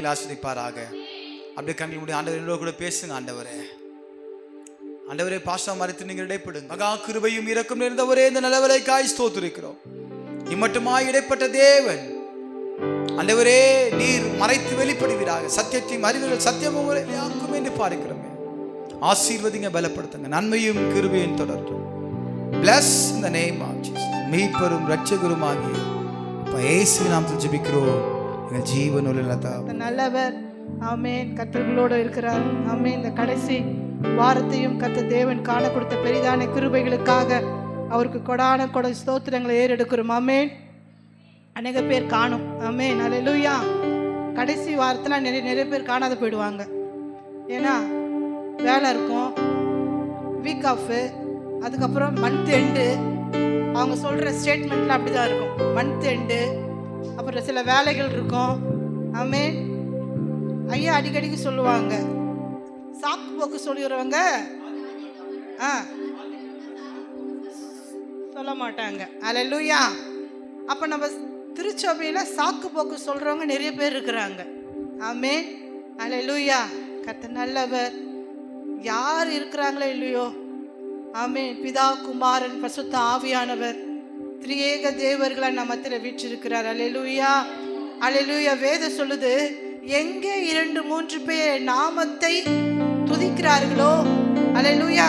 உங்களை ஆசீர்வதிப்பாராக. அப்படியே கண்கள் மூடி ஆண்டவர் என்னோட கூட பேசுங்க. ஆண்டவரே பாஷா மறைத்து நீங்கள் இடைப்படுங்க. மகா கிருபையும் இரக்கம் நிறைந்தவரே, இந்த நல்லவரைக்காய் ஸ்தோத்திரிக்கிறோம். இம்மட்டுமாய் இடைப்பட்ட தேவன் ஆண்டவரே, நீர் மறைத்து வெளிப்படுவீராக. சத்தியத்தையும் அறிவுகள் சத்தியமும் யாக்கும் என்று பார்க்கிறோமே. ஆசீர்வதிங்க, பலப்படுத்துங்க. நன்மையும் கிருபையும் தொடரும். Bless in the name of Jesus. மீட்பரும் இரட்சகருமாகிய இயேசுவின் நாமத்தில் ஜெபிக்கிறோம் எங்கள் ஜீவனுள்ள நல்லவர். ஆமென். கர்த்தர்களோடு இருக்கிறார். ஆமென். இந்த கடைசி வாரத்தையும் கர்த்தர் தேவன் காண கொடுத்த பெரிதான கிருபைகளுக்காக அவருக்கு கொடான ஸ்தோத்திரங்களை ஏறெடுக்கிறோம். ஆமென். அநேக பேர் காணும். ஆமென். அல்லேலூயா. கடைசி வாரத்தில் நிறைய பேர் காணாத போயிடுவாங்க. ஏன்னா வேலை இருக்கும், வீக் ஆஃபு, அதுக்கப்புறம் மந்த் எண்டு. அவங்க சொல்கிற ஸ்டேட்மெண்ட்டில் அப்படி தான் இருக்கும். மந்த் எண்டு, அப்புறம் சில வேலைகள் இருக்கும். ஆமென். ஐயா அடிக்கடிக்கு சொல்லுவாங்க, சாக்கு போக்கு சொல்லுகிறவங்க சொல்ல மாட்டாங்க. அல்லேலூயா. அப்போ நம்ம திருச்சபையில் சாக்கு போக்கு சொல்கிறவங்க நிறைய பேர் இருக்கிறாங்க. ஆமென். அல்லேலூயா. கர்த்தர் நல்லவர். யார் இருக்கிறாங்களோ இல்லையோ, ஆமென், பிதா குமாரன் பரிசுத்த ஆவியானவர் திரியேக தேவர்களை நம்ம மத்தியில் வீற்றிருக்கிறார். அல்லேலூயா. அல்லேலூயா. வேதம் சொல்லுது, எங்கே 2-3 பேர் நாமத்தை துதிக்கிறார்களோ, அல்லேலூயா,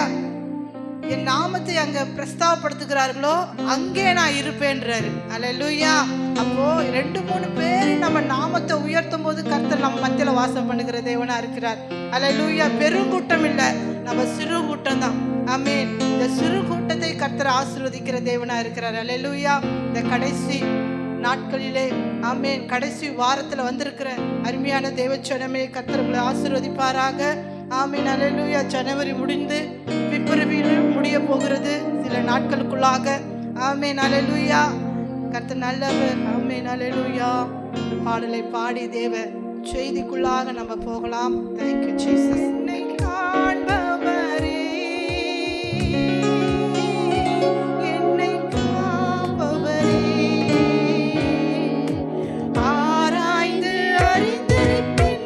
என் நாமத்தை அங்க பிரஸ்தாவப்படுத்துகிறார்களோ அங்கே நான் இருப்பேன்றாரு. அல்லேலூயா. அப்போ 2-3 பேர் நம்ம நாமத்தை உயர்த்தும் போது கர்த்தர் நம்ம மத்தியில வாசம் பண்ணுகிற தேவனா இருக்கிறார். அல்லேலூயா. பெருங்கூட்டம் இல்ல, நம்ம சிறு கூட்டம் தான். ஆமென். இந்த சிறு கூட்டத்தை கர்த்தர் ஆசீர்வதிக்கிற தேவனா இருக்கிறார். அல்லேலூயா. இந்த கடைசி நாட்களிலே, ஆமென், கடைசி வாரத்துல வந்திருக்கிற அருமையான தேவச்சனமே, கர்த்தர் உங்களை ஆசீர்வதிப்பாராக. ஆமென். அல்லேலூயா. ஜனவரி முடிந்து பிப்ரவரியில் முடிய போகிறது சில நாட்களுக்குள்ளாக. ஆமென். அல்லேலூயா. கர்த்தர் நல்லவர். ஆமென். அல்லேலூயா. பாடலை பாடி தேவ செய்திக்குள்ளாக நம்ம போகலாம். Thank you Jesus. என்னை காண்பவரே, என்னை காப்பவரே, ஆராய்ந்து அறிந்திருக்கின்றீர்,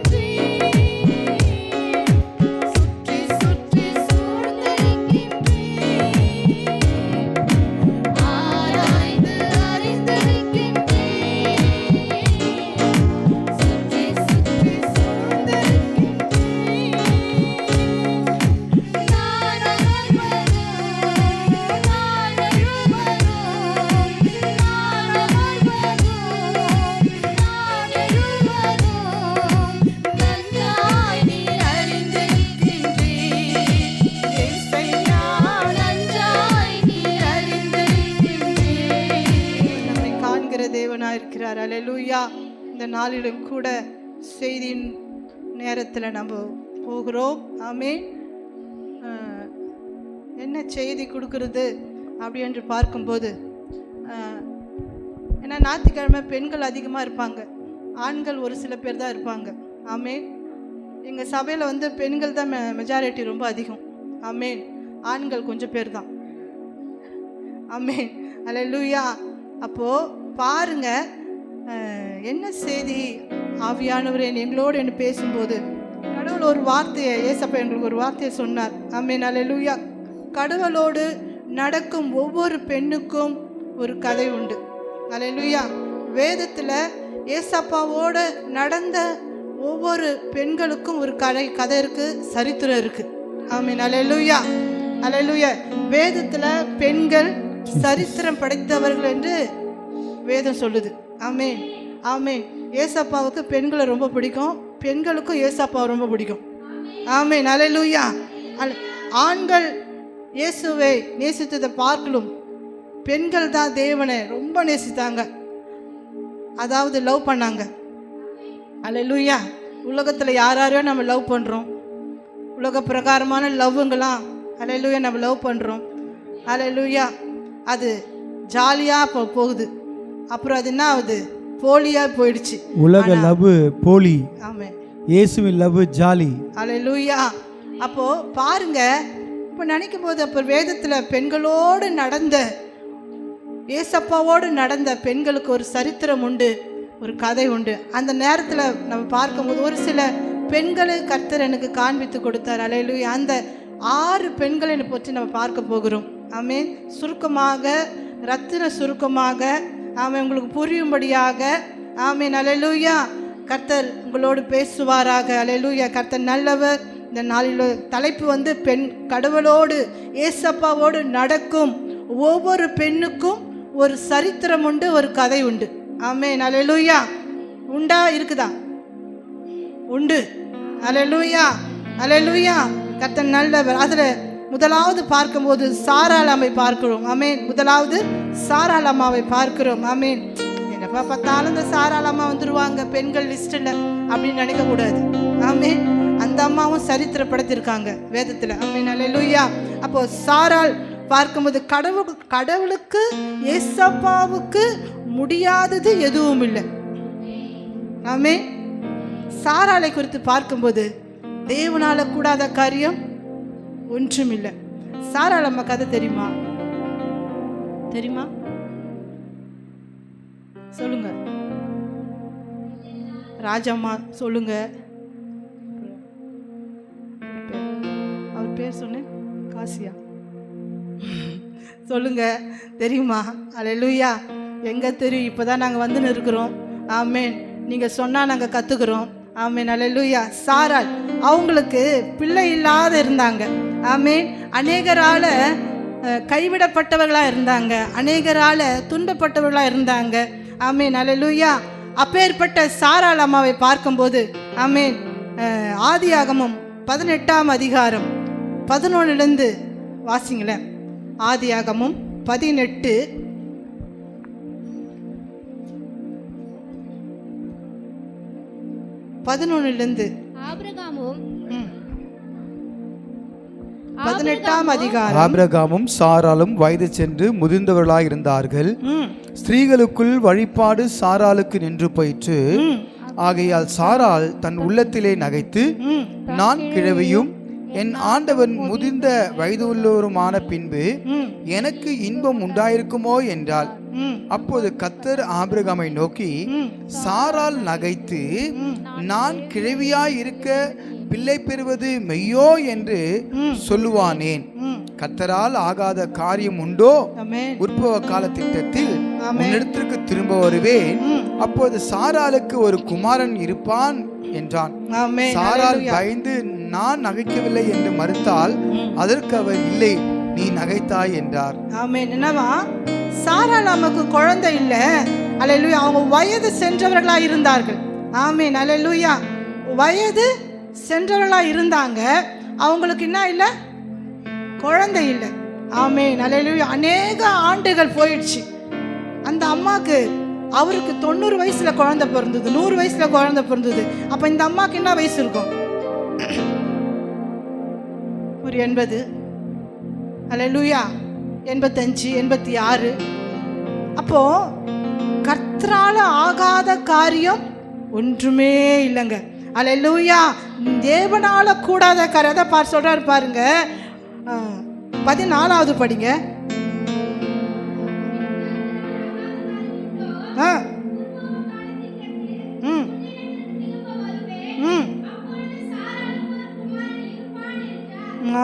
சுற்றி சுற்றி சூழ்ந்திருக்கின்றீர், ஆராய்ந்து அறிந்திருக்கின்றீர், சுற்றி சுற்றி சூழ்ந்திருக்கின்றீர். தேவனாயிருக்கிறார். அல்லேலூயா. இந்த நாளிலும் கூட செய்தியின் நேரத்தில் நம்ம போகிறோம். ஆமென். என்ன செய்தி கொடுக்கறது அப்படி என்று பார்க்கும்போது, ஏன்னா ஞாயிற்றுக்கிழமை பெண்கள் அதிகமாக இருப்பாங்க, ஆண்கள் ஒரு சில பேர் தான் இருப்பாங்க. ஆமென். எங்கள் சபையில் பெண்கள் தான் மெஜாரிட்டி ரொம்ப அதிகம். ஆமென். ஆண்கள் கொஞ்சம் பேர் தான். ஆமென். அல்லேலூயா. அப்போது பாருங்க, என்ன செய்தி ஆவியானவரே எங்களோடு என்ன பேசும்போது கடவுள் ஒரு வார்த்தையை, ஏசப்பா எங்களுக்கு ஒரு வார்த்தையை சொன்னார். ஆமென். அல்லேலூயா. கடவுளோடு நடக்கும் ஒவ்வொரு பெண்ணுக்கும் ஒரு கதை உண்டு. அல்லேலூயா. வேதத்தில் ஏசப்பாவோடு நடந்த ஒவ்வொரு பெண்களுக்கும் ஒரு கதை இருக்கு, சரித்திரம் இருக்கு. ஆமென். அல்லேலூயா. அல்லேலூயா. வேதத்தில் பெண்கள் சரித்திரம் படைத்தவர்கள் என்று வேதம் சொல்லுது. ஆமென். ஆமென். ஏசப்பாவுக்கு பெண்களை ரொம்ப பிடிக்கும், பெண்களுக்கும் ஏசப்பாவை ரொம்ப பிடிக்கும். ஆமென். அல்லேலூயா. ஆண்கள் இயேசுவை நேசித்ததை பார்க்கலும் பெண்கள் தான் தேவனை ரொம்ப நேசித்தாங்க, அதாவது லவ் பண்ணாங்க. அல்லேலூயா. உலகத்தில் யாரையோ நம்ம லவ் பண்ணுறோம், உலக பிரகாரமான லவ்வுங்களாம் அல்லேலூயா நம்ம லவ் பண்ணுறோம். அல்லேலூயா. அது ஜாலியாக போகுது, அப்புறம் அது என்ன ஆகுது, போலியாக போயிடுச்சு. உலக லவ் போலி, ஆமென். இயேசுவின் லவ் ஜாலி. அல்லேலூயா. அப்போது பாருங்க, இப்போ நினைக்கும் போது அப்போ வேதத்தில் பெண்களோடு நடந்த, ஏசப்பாவோடு நடந்த பெண்களுக்கு ஒரு சரித்திரம் உண்டு, ஒரு கதை உண்டு. அந்த நேரத்தில் நம்ம பார்க்கும்போது ஒரு சில பெண்களை கர்த்தர் எனக்கு காண்பித்து கொடுத்தார். அல்லேலூயா. அந்த 6 பெண்களை பற்றி நம்ம பார்க்க போகிறோம். ஆமென். சுருக்கமாக, ரத்தின சுருக்கமாக, ஆமென், உங்களுக்கு புரியும்படியாக. ஆமென். அல்லேலூயா. கர்த்தர் உங்களோடு பேசுவாராக. அல்லேலூயா. கர்த்தர் நல்லவர். இந்த நாளில் தலைப்பு பெண் கடவுளோடு ஏசப்பாவோடு நடக்கும் ஒவ்வொரு பெண்ணுக்கும் ஒரு சரித்திரம் உண்டு, ஒரு கதை உண்டு. ஆமென். அல்லேலூயா. உண்டா? இருக்குதா? உண்டு. அல்லேலூயா. அல்லேலூயா. கர்த்தர் நல்லவர். அதில் முதலாவது பார்க்கும்போது சாராள் அம்மை பார்க்கிறோம். ஆமென். முதலாவது சாராள் அம்மாவை பார்க்கிறோம். ஆமென். என்னப்பா பார்த்தாலும் இந்த சாராள் அம்மா வந்துருவாங்க பெண்கள் லிஸ்ட்டில் அப்படின்னு நினைக்கக்கூடாது. ஆமென். அந்த அம்மாவும் சரித்திரப்படுத்திருக்காங்க வேதத்தில். ஆமென். அல்லேலூயா. அப்போ சாராள் பார்க்கும்போது கடவுளுக்கு ஏசப்பாவுக்கு முடியாதது எதுவும் இல்லை. ஆமென். சாராளை குறித்து பார்க்கும்போது தேவனால கூடாத காரியம் ஒன்றும் இல்லை. சாராள் அம்மா கதை தெரியுமா? தெரியுமா? சொல்லுங்க ராஜம்மா, சொல்லுங்க. அவர் பேர் சொன்னேன், காசியா. சொல்லுங்க, தெரியுமா? அல்லேலூயா. எங்க தெரியும்? இப்போதான் நாங்கள் வந்துன்னு இருக்கிறோம். ஆமென். நீங்கள் சொன்னால் நாங்கள் கற்றுக்குறோம். ஆமென். அல்லேலூயா. சாராள் அவங்களுக்கு பிள்ளை இல்லாத இருந்தாங்க. ஆமென். அநேகரால் கைவிடப்பட்டவர்களாக இருந்தாங்க, அநேகரால் துன்பப்பட்டவர்களாக இருந்தாங்க. ஆமென். அல்லேலூயா. அப்பேற்பட்ட சாராள் அம்மாவை பார்க்கும்போது ஆமென், ஆதியாகமம் 18ஆம் அதிகாரம் 11 வாசிங்களேன். ஆதியாகமம் 18 11 ஆபிரகாமும் 18ஆம் அதிகாரம். ஆபிரகாமும் சாராளும் வயது சென்று முதிர்ந்தவர்களாய் இருந்தார்கள். ஸ்திரீகளுக்குள் வழிபாடு சாராளுக்கு நின்று போயிற்று. ஆகையால் சாராள் தன் உள்ளத்திலே நகைத்து, நான் கிழவியும் என் ஆண்டவன் முதிர்ந்த வயதுள்ளவருமான பின்பு எனக்கு இன்பம் உண்டாயிருக்குமோ என்றாள். அப்போது கர்த்தர் ஆபிரகாமை நோக்கி, சாராள் நகைத்து நான் கிழவியாய் இருக்க பிள்ளை பெறுவது மெய்யோ என்று சொல்லுவானேன்? கர்த்தரால் ஆகாத காரியம் உண்டோ? உற்பவ கால திட்டத்தில் உன்னிடத்திற்கு திரும்ப வருவேன், அப்போது சாராளுக்கு ஒரு குமாரன் இருப்பான் என்றான். சாராள் பயந்து, நான் நகைக்கவில்லை என்று மறுத்தால் அதற்கு அவர், இல்லை, நீ நகைத்தாய் என்றார். ஆமென். என்னவா? சாராள் நமக்கு குழந்தை இல்லை. அல்லேலூயா. அவங்க வயது சென்றவர்களா இருந்தார்கள். ஆமென். அல்லேலூயா. வயது சென்றவர்களா இருந்தாங்க. அவங்களுக்கு என்ன இல்லை? குழந்தை இல்லை. ஆமென். அல்லேலூயா. அநேக ஆண்டுகள் போயிடுச்சு. அந்த அம்மாக்கு, அவருக்கு 90 வயசுல குழந்தை பிறந்தது, 100 வயசுல குழந்தை பிறந்தது. அப்ப இந்த அம்மாக்கு என்ன வயசு இருக்கும்? ஒரு 80, அல்லேலூயா, 85, 86. அப்போ கர்த்தரால ஆகாத காரியம் ஒன்றுமே இல்லைங்க. அல்லேலூயா. தேவனால கூடாத காரியம். அதை சொல்றாரு பாருங்க. 14வது படிங்க.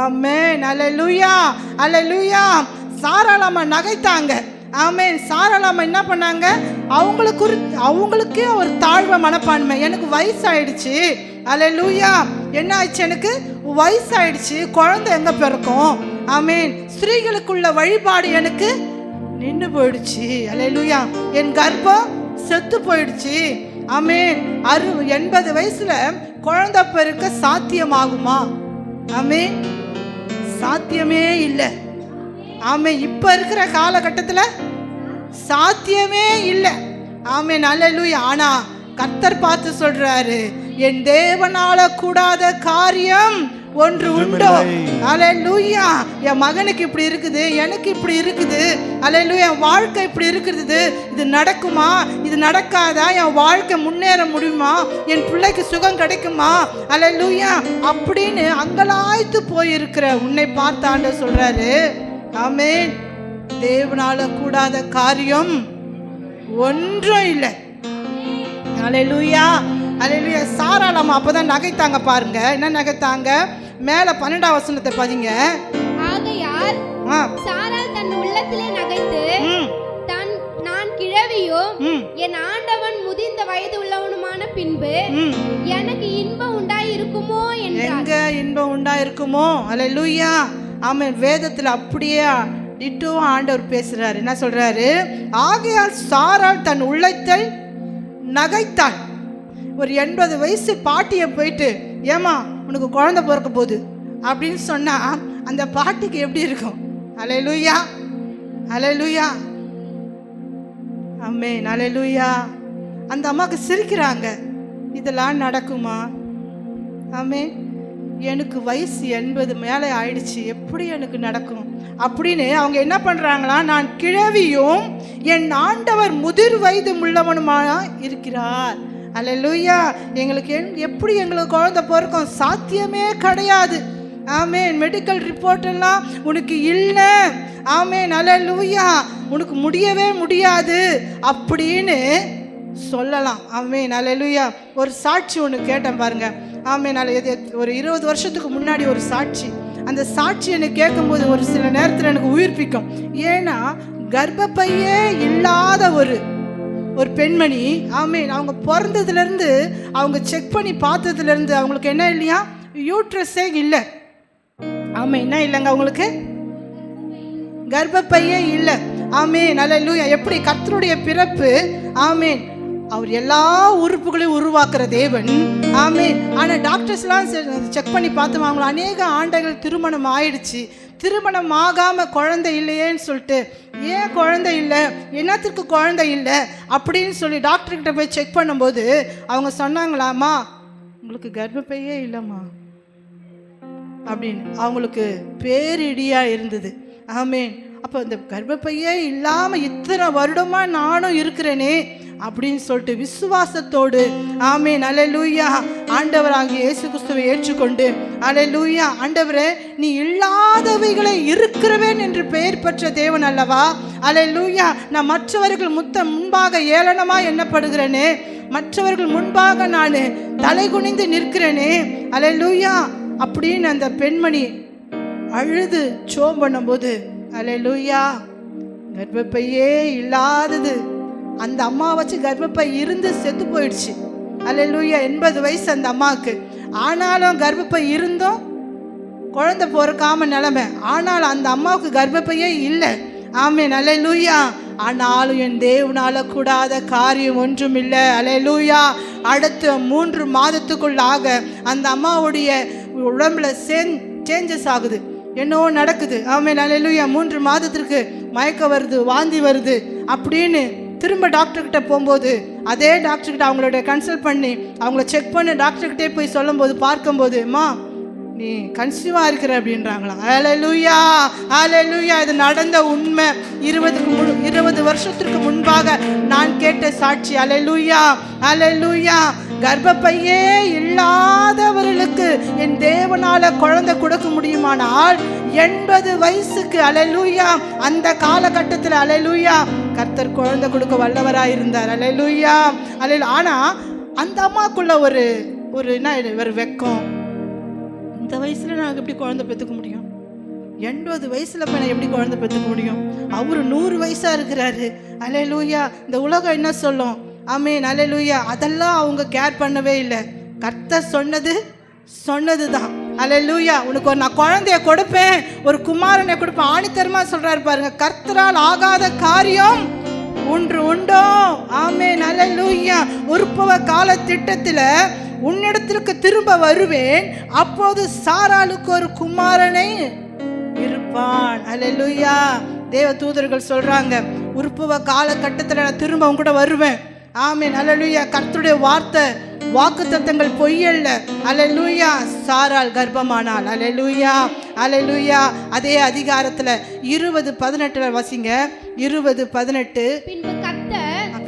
ஆமென். அல்லேலூயா. அல்லேலூயா. சாராள் அம்மா நகைத்தாங்க. ஆமென். சாராள் அம்மா என்ன பண்ணாங்க? அவங்களுக்கே ஒரு தாழ்வு மனப்பான்மை. எனக்கு வயசாயிடுச்சு. அல்லேலூயா. என்ன ஆயிடுச்சு? எனக்கு வயசாயிடுச்சு, குழந்தை எங்க பிறக்கும்? ஆமென். ஸ்திரீகளுக்குள்ள வழிபாடு எனக்கு நின்று போயிடுச்சு. அல்லேலூயா. என் கர்ப்பம் செத்து போயிடுச்சு. ஆமென். 80 வயசுல குழந்தை பிறக்க சாத்தியமாகுமா? ஆமென். சாத்தியமே இல்லை. ஆமென். இப்ப இருக்கிற காலகட்டத்தில் சாத்தியமே இல்லை. ஆமென். அல்லேலூயா. ஆனா கர்த்தர் பார்த்து சொல்றாரு, என் தேவனால கூடாத காரியம் ஒன்று உண்டோ? அல்லேலூயா. என் மகனுக்கு இப்படி இருக்குது, எனக்கு இப்படி இருக்குது. அல்லேலூயா. என் வாழ்க்கை இப்படி இருக்குது, இது நடக்குமா? இது நடக்காதா? என் வாழ்க்கை முன்னேற முடியுமா? என் பிள்ளைக்கு சுகம் கிடைக்குமா? அல்லேலூயா. அப்படின்னு அங்கலாய்த்து போயிருக்கிற உன்னை பார்த்து ஆண்டவர் சொல்றாரு, ஆமென், தேவனால கூடாத காரியம் ஒன்றும் இல்லை. அல்லேலூயா அல்லேலூயா. சாராள் அம்மா அப்பதான் நகைத்தாங்க பாருங்க. என்ன நகைத்தாங்க? மேல 12ஆம் வசனத்தை பதிங்க. ஆகையால் சாராள் தன் உள்ளத்திலே நகைத்து நான் கிழவியும் என் ஆண்டவன் முதிர்ந்த வயது உள்ளவனுமான பின்பு எனக்கு இன்பம் உண்டாயிருக்குமோ என்றார். எங்க இன்பம் உண்டாயிருக்குமோ? அல்லேலூயா ஆமென். வேதத்துல அப்படியே டிட்டோ ஆண்டவர் பேசுறாரு. என்ன சொல்றாரு? ஆகையால் சாராள் தன் உள்ளத்தை நகைத்தாள். ஒரு 80 வயசு பாட்டியை போயிட்டு ஏமா உனக்கு குழந்தை பிறக்க போகுது அப்படின்னு சொன்னா அந்த பாட்டிக்கு எப்படி இருக்கும்? அல்லேலூயா அல்லேலூயா ஆமென் அல்லேலூயா. அந்த அம்மாவுக்கு சிரிக்கிறாங்க. இதெல்லாம் நடக்குமா? ஆமென். எனக்கு வயசு 80 மேலே ஆயிடுச்சு, எப்படி எனக்கு நடக்கும் அப்படின்னு அவங்க என்ன பண்றாங்களா? நான் கிழவியும் என் ஆண்டவர் முதிர் வயது உள்ளவனுமா இருக்கிறார். அல்லேலூயா. எங்களுக்கு எப்படி எங்களுக்கு குழந்தை பிறக்கும்? சாத்தியமே கிடையாது. ஆமென். மெடிக்கல் ரிப்போர்ட் எல்லாம் உனக்கு இல்லை. ஆமென் அல்லேலூயா. உனக்கு முடியவே முடியாது அப்படின்னு சொல்லலாம். ஆமென் அல்லேலூயா. ஒரு சாட்சி ஒன்று கேட்டேன் பாருங்க. ஆமென். ஒரு 20 வருஷத்துக்கு முன்னாடி ஒரு சாட்சி. அந்த சாட்சி எனக்கு கேட்கும்போது ஒரு சில நேரத்தில் எனக்கு உயிர்ப்பிக்கும். ஏன்னா கர்ப்பப்பையே இல்லாத ஒரு பெண்மணி. ஆமென். அவங்க பிறந்ததுலேருந்து அவங்க செக் பண்ணி பார்த்ததுலேருந்து அவங்களுக்கு என்ன இல்லையா? யூட்ரஸே இல்லை. ஆமென். என்ன இல்லைங்க அவங்களுக்கு? கர்ப்பப்பையே இல்லை. ஆமென் அல்லேலூயா. எப்படி கர்த்தருடைய பிறப்பு. ஆமென். அவர் எல்லா உறுப்புகளையும் உருவாக்குற தேவன். ஆமென். ஆனால் டாக்டர்ஸ்லாம் செக் பண்ணி பார்த்தோம், அவங்கள அநேக ஆண்டுகள் திருமணம் ஆயிடுச்சு. திருமணம் ஆகாமல் குழந்தை இல்லையேன்னு சொல்லிட்டு, ஏன் குழந்தை இல்லை, என்னத்துக்கு குழந்தை இல்லை அப்படின்னு சொல்லி டாக்டர்கிட்ட போய் செக் பண்ணும்போது அவங்க சொன்னாங்களாம்மா, உங்களுக்கு கர்ப்பப்பையே இல்லைம்மா அப்படின்னு. அவங்களுக்கு பேரிடியாக இருந்தது. ஆமென். அப்போ இந்த கர்ப்பப்பையே இல்லாமல் இத்தனை வருடமாக நானும் இருக்கிறேனே அப்படின்னு சொல்லிட்டு விசுவாசத்தோடு ஆமென் அல்லேலூயா ஆண்டவராகிய இயேசு கிறிஸ்துவை ஏற்றுக்கொண்டு அல்லேலூயா ஆண்டவரே நீ இல்லாதவைகளை இருக்கிறவேன் என்று பெயர் பெற்ற தேவன் அல்லவா? அல்லேலூயா. நான் மற்றவர்கள் முன்பாக ஏளனமாக எண்ணப்படுகிறேனே, மற்றவர்கள் முன்பாக நான் தலை குனிந்து நிற்கிறேனே. அல்லேலூயா அப்படின்னு அந்த பெண்மணி அழுது சோம் பண்ணும்போது அல்லேலூயா கர்ப்பப்பையே இல்லாதது அந்த அம்மா வச்சு கர்ப்பப்பை இருந்து செத்து போயிடுச்சு. அல்லேலூயா. 80 வயசு அந்த அம்மாவுக்கு. ஆனாலும் கர்ப்பப்பை இருந்தும் குழந்தை பிறக்காம நிலைமை. ஆனாலும் அந்த அம்மாவுக்கு கர்ப்பப்பையே இல்லை. ஆமென் அல்லேலூயா. ஆனாலும் என் தேவனால கூடாத காரியம் ஒன்றும் இல்லை. அல்லேலூயா. அடுத்த 3 மாதத்துக்குள்ளாக அந்த அம்மாவுடைய உடம்புல சேஞ்சஸ் ஆகுது, என்னவோ நடக்குது. ஆமென் அல்லேலூயா. 3 மாதத்திற்கு மயக்கம் வருது, வாந்தி வருது அப்படின்னு திரும்ப டாக்டர்கிட்ட போகும்போது அதே டாக்டர்கிட்ட அவங்களோட கன்சல்ட் பண்ணி அவங்கள செக் பண்ணி டாக்டர்கிட்டே போய் சொல்லும்போது பார்க்கும்போது அம்மா நீ கன்சீவாக இருக்கிற அப்படின்றாங்களாம். அல்லேலூயா அல்லேலூயா. இது நடந்த உண்மை. 20 வருஷத்திற்கு முன்பாக நான் கேட்ட சாட்சி. அல்லேலூயா அல்லேலூயா. கர்ப்பப்பையே இல்லாதவர்களுக்கு என் தேவனால குழந்தை கொடுக்க முடியுமானால் 80 வயசுக்கு அல்லேலூயா அந்த காலகட்டத்தில் அல்லேலூயா கர்த்தர் குழந்தை கொடுக்க வல்லவராக இருந்தார். அல்லேலூயா அல்லேலூயா. ஆனால் அந்த அம்மாக்குள்ள ஒரு என்ன ஒரு வெக்கம். இந்த வயசில் நான் எப்படி குழந்தை பெற்றுக்க முடியும்? 80 வயசில் இப்போ நான் எப்படி குழந்தை பெற்றுக்க முடியும்? அவர் 100 வயசாக இருக்கிறாரு. அல்லேலூயா. இந்த உலகம் என்ன சொல்லும்? ஆமென் அல்லேலூயா. அதெல்லாம் அவங்க கேர் பண்ணவே இல்லை. கர்த்தர் சொன்னது தான். அல்லேலூயா. உனக்கு நான் குழந்தைய கொடுப்பேன், ஒரு குமாரனை கொடுப்பேன். ஆணித்தரமா சொல்றாரு பாருங்க. கர்த்தரால் ஆகாத காரியம் ஒன்று உண்டோ? ஆமென் அல்லேலூயா. உற்பவ கால திட்டத்தில் உன்னிடத்திற்கு திரும்ப வருவேன், அப்போது சாராளுக்கு ஒரு குமாரனை இருப்பான். அல்லேலூயா. தேவ தூதர்கள் சொல்றாங்க, உற்பவ காலகட்டத்தில் நான் திரும்ப உன் கூட வருவேன். ஆமென் அல்லேலூயா. கர்த்தருடைய வாக்குத்தத்தங்கள் பொய்யல்ல. அல்லேலூயா. சாராள் கர்ப்பமானாள். அல்லேலூயா அல்லேலூயா. அதே அதிகாரத்துல 20:18 வசிங்க. 20:18.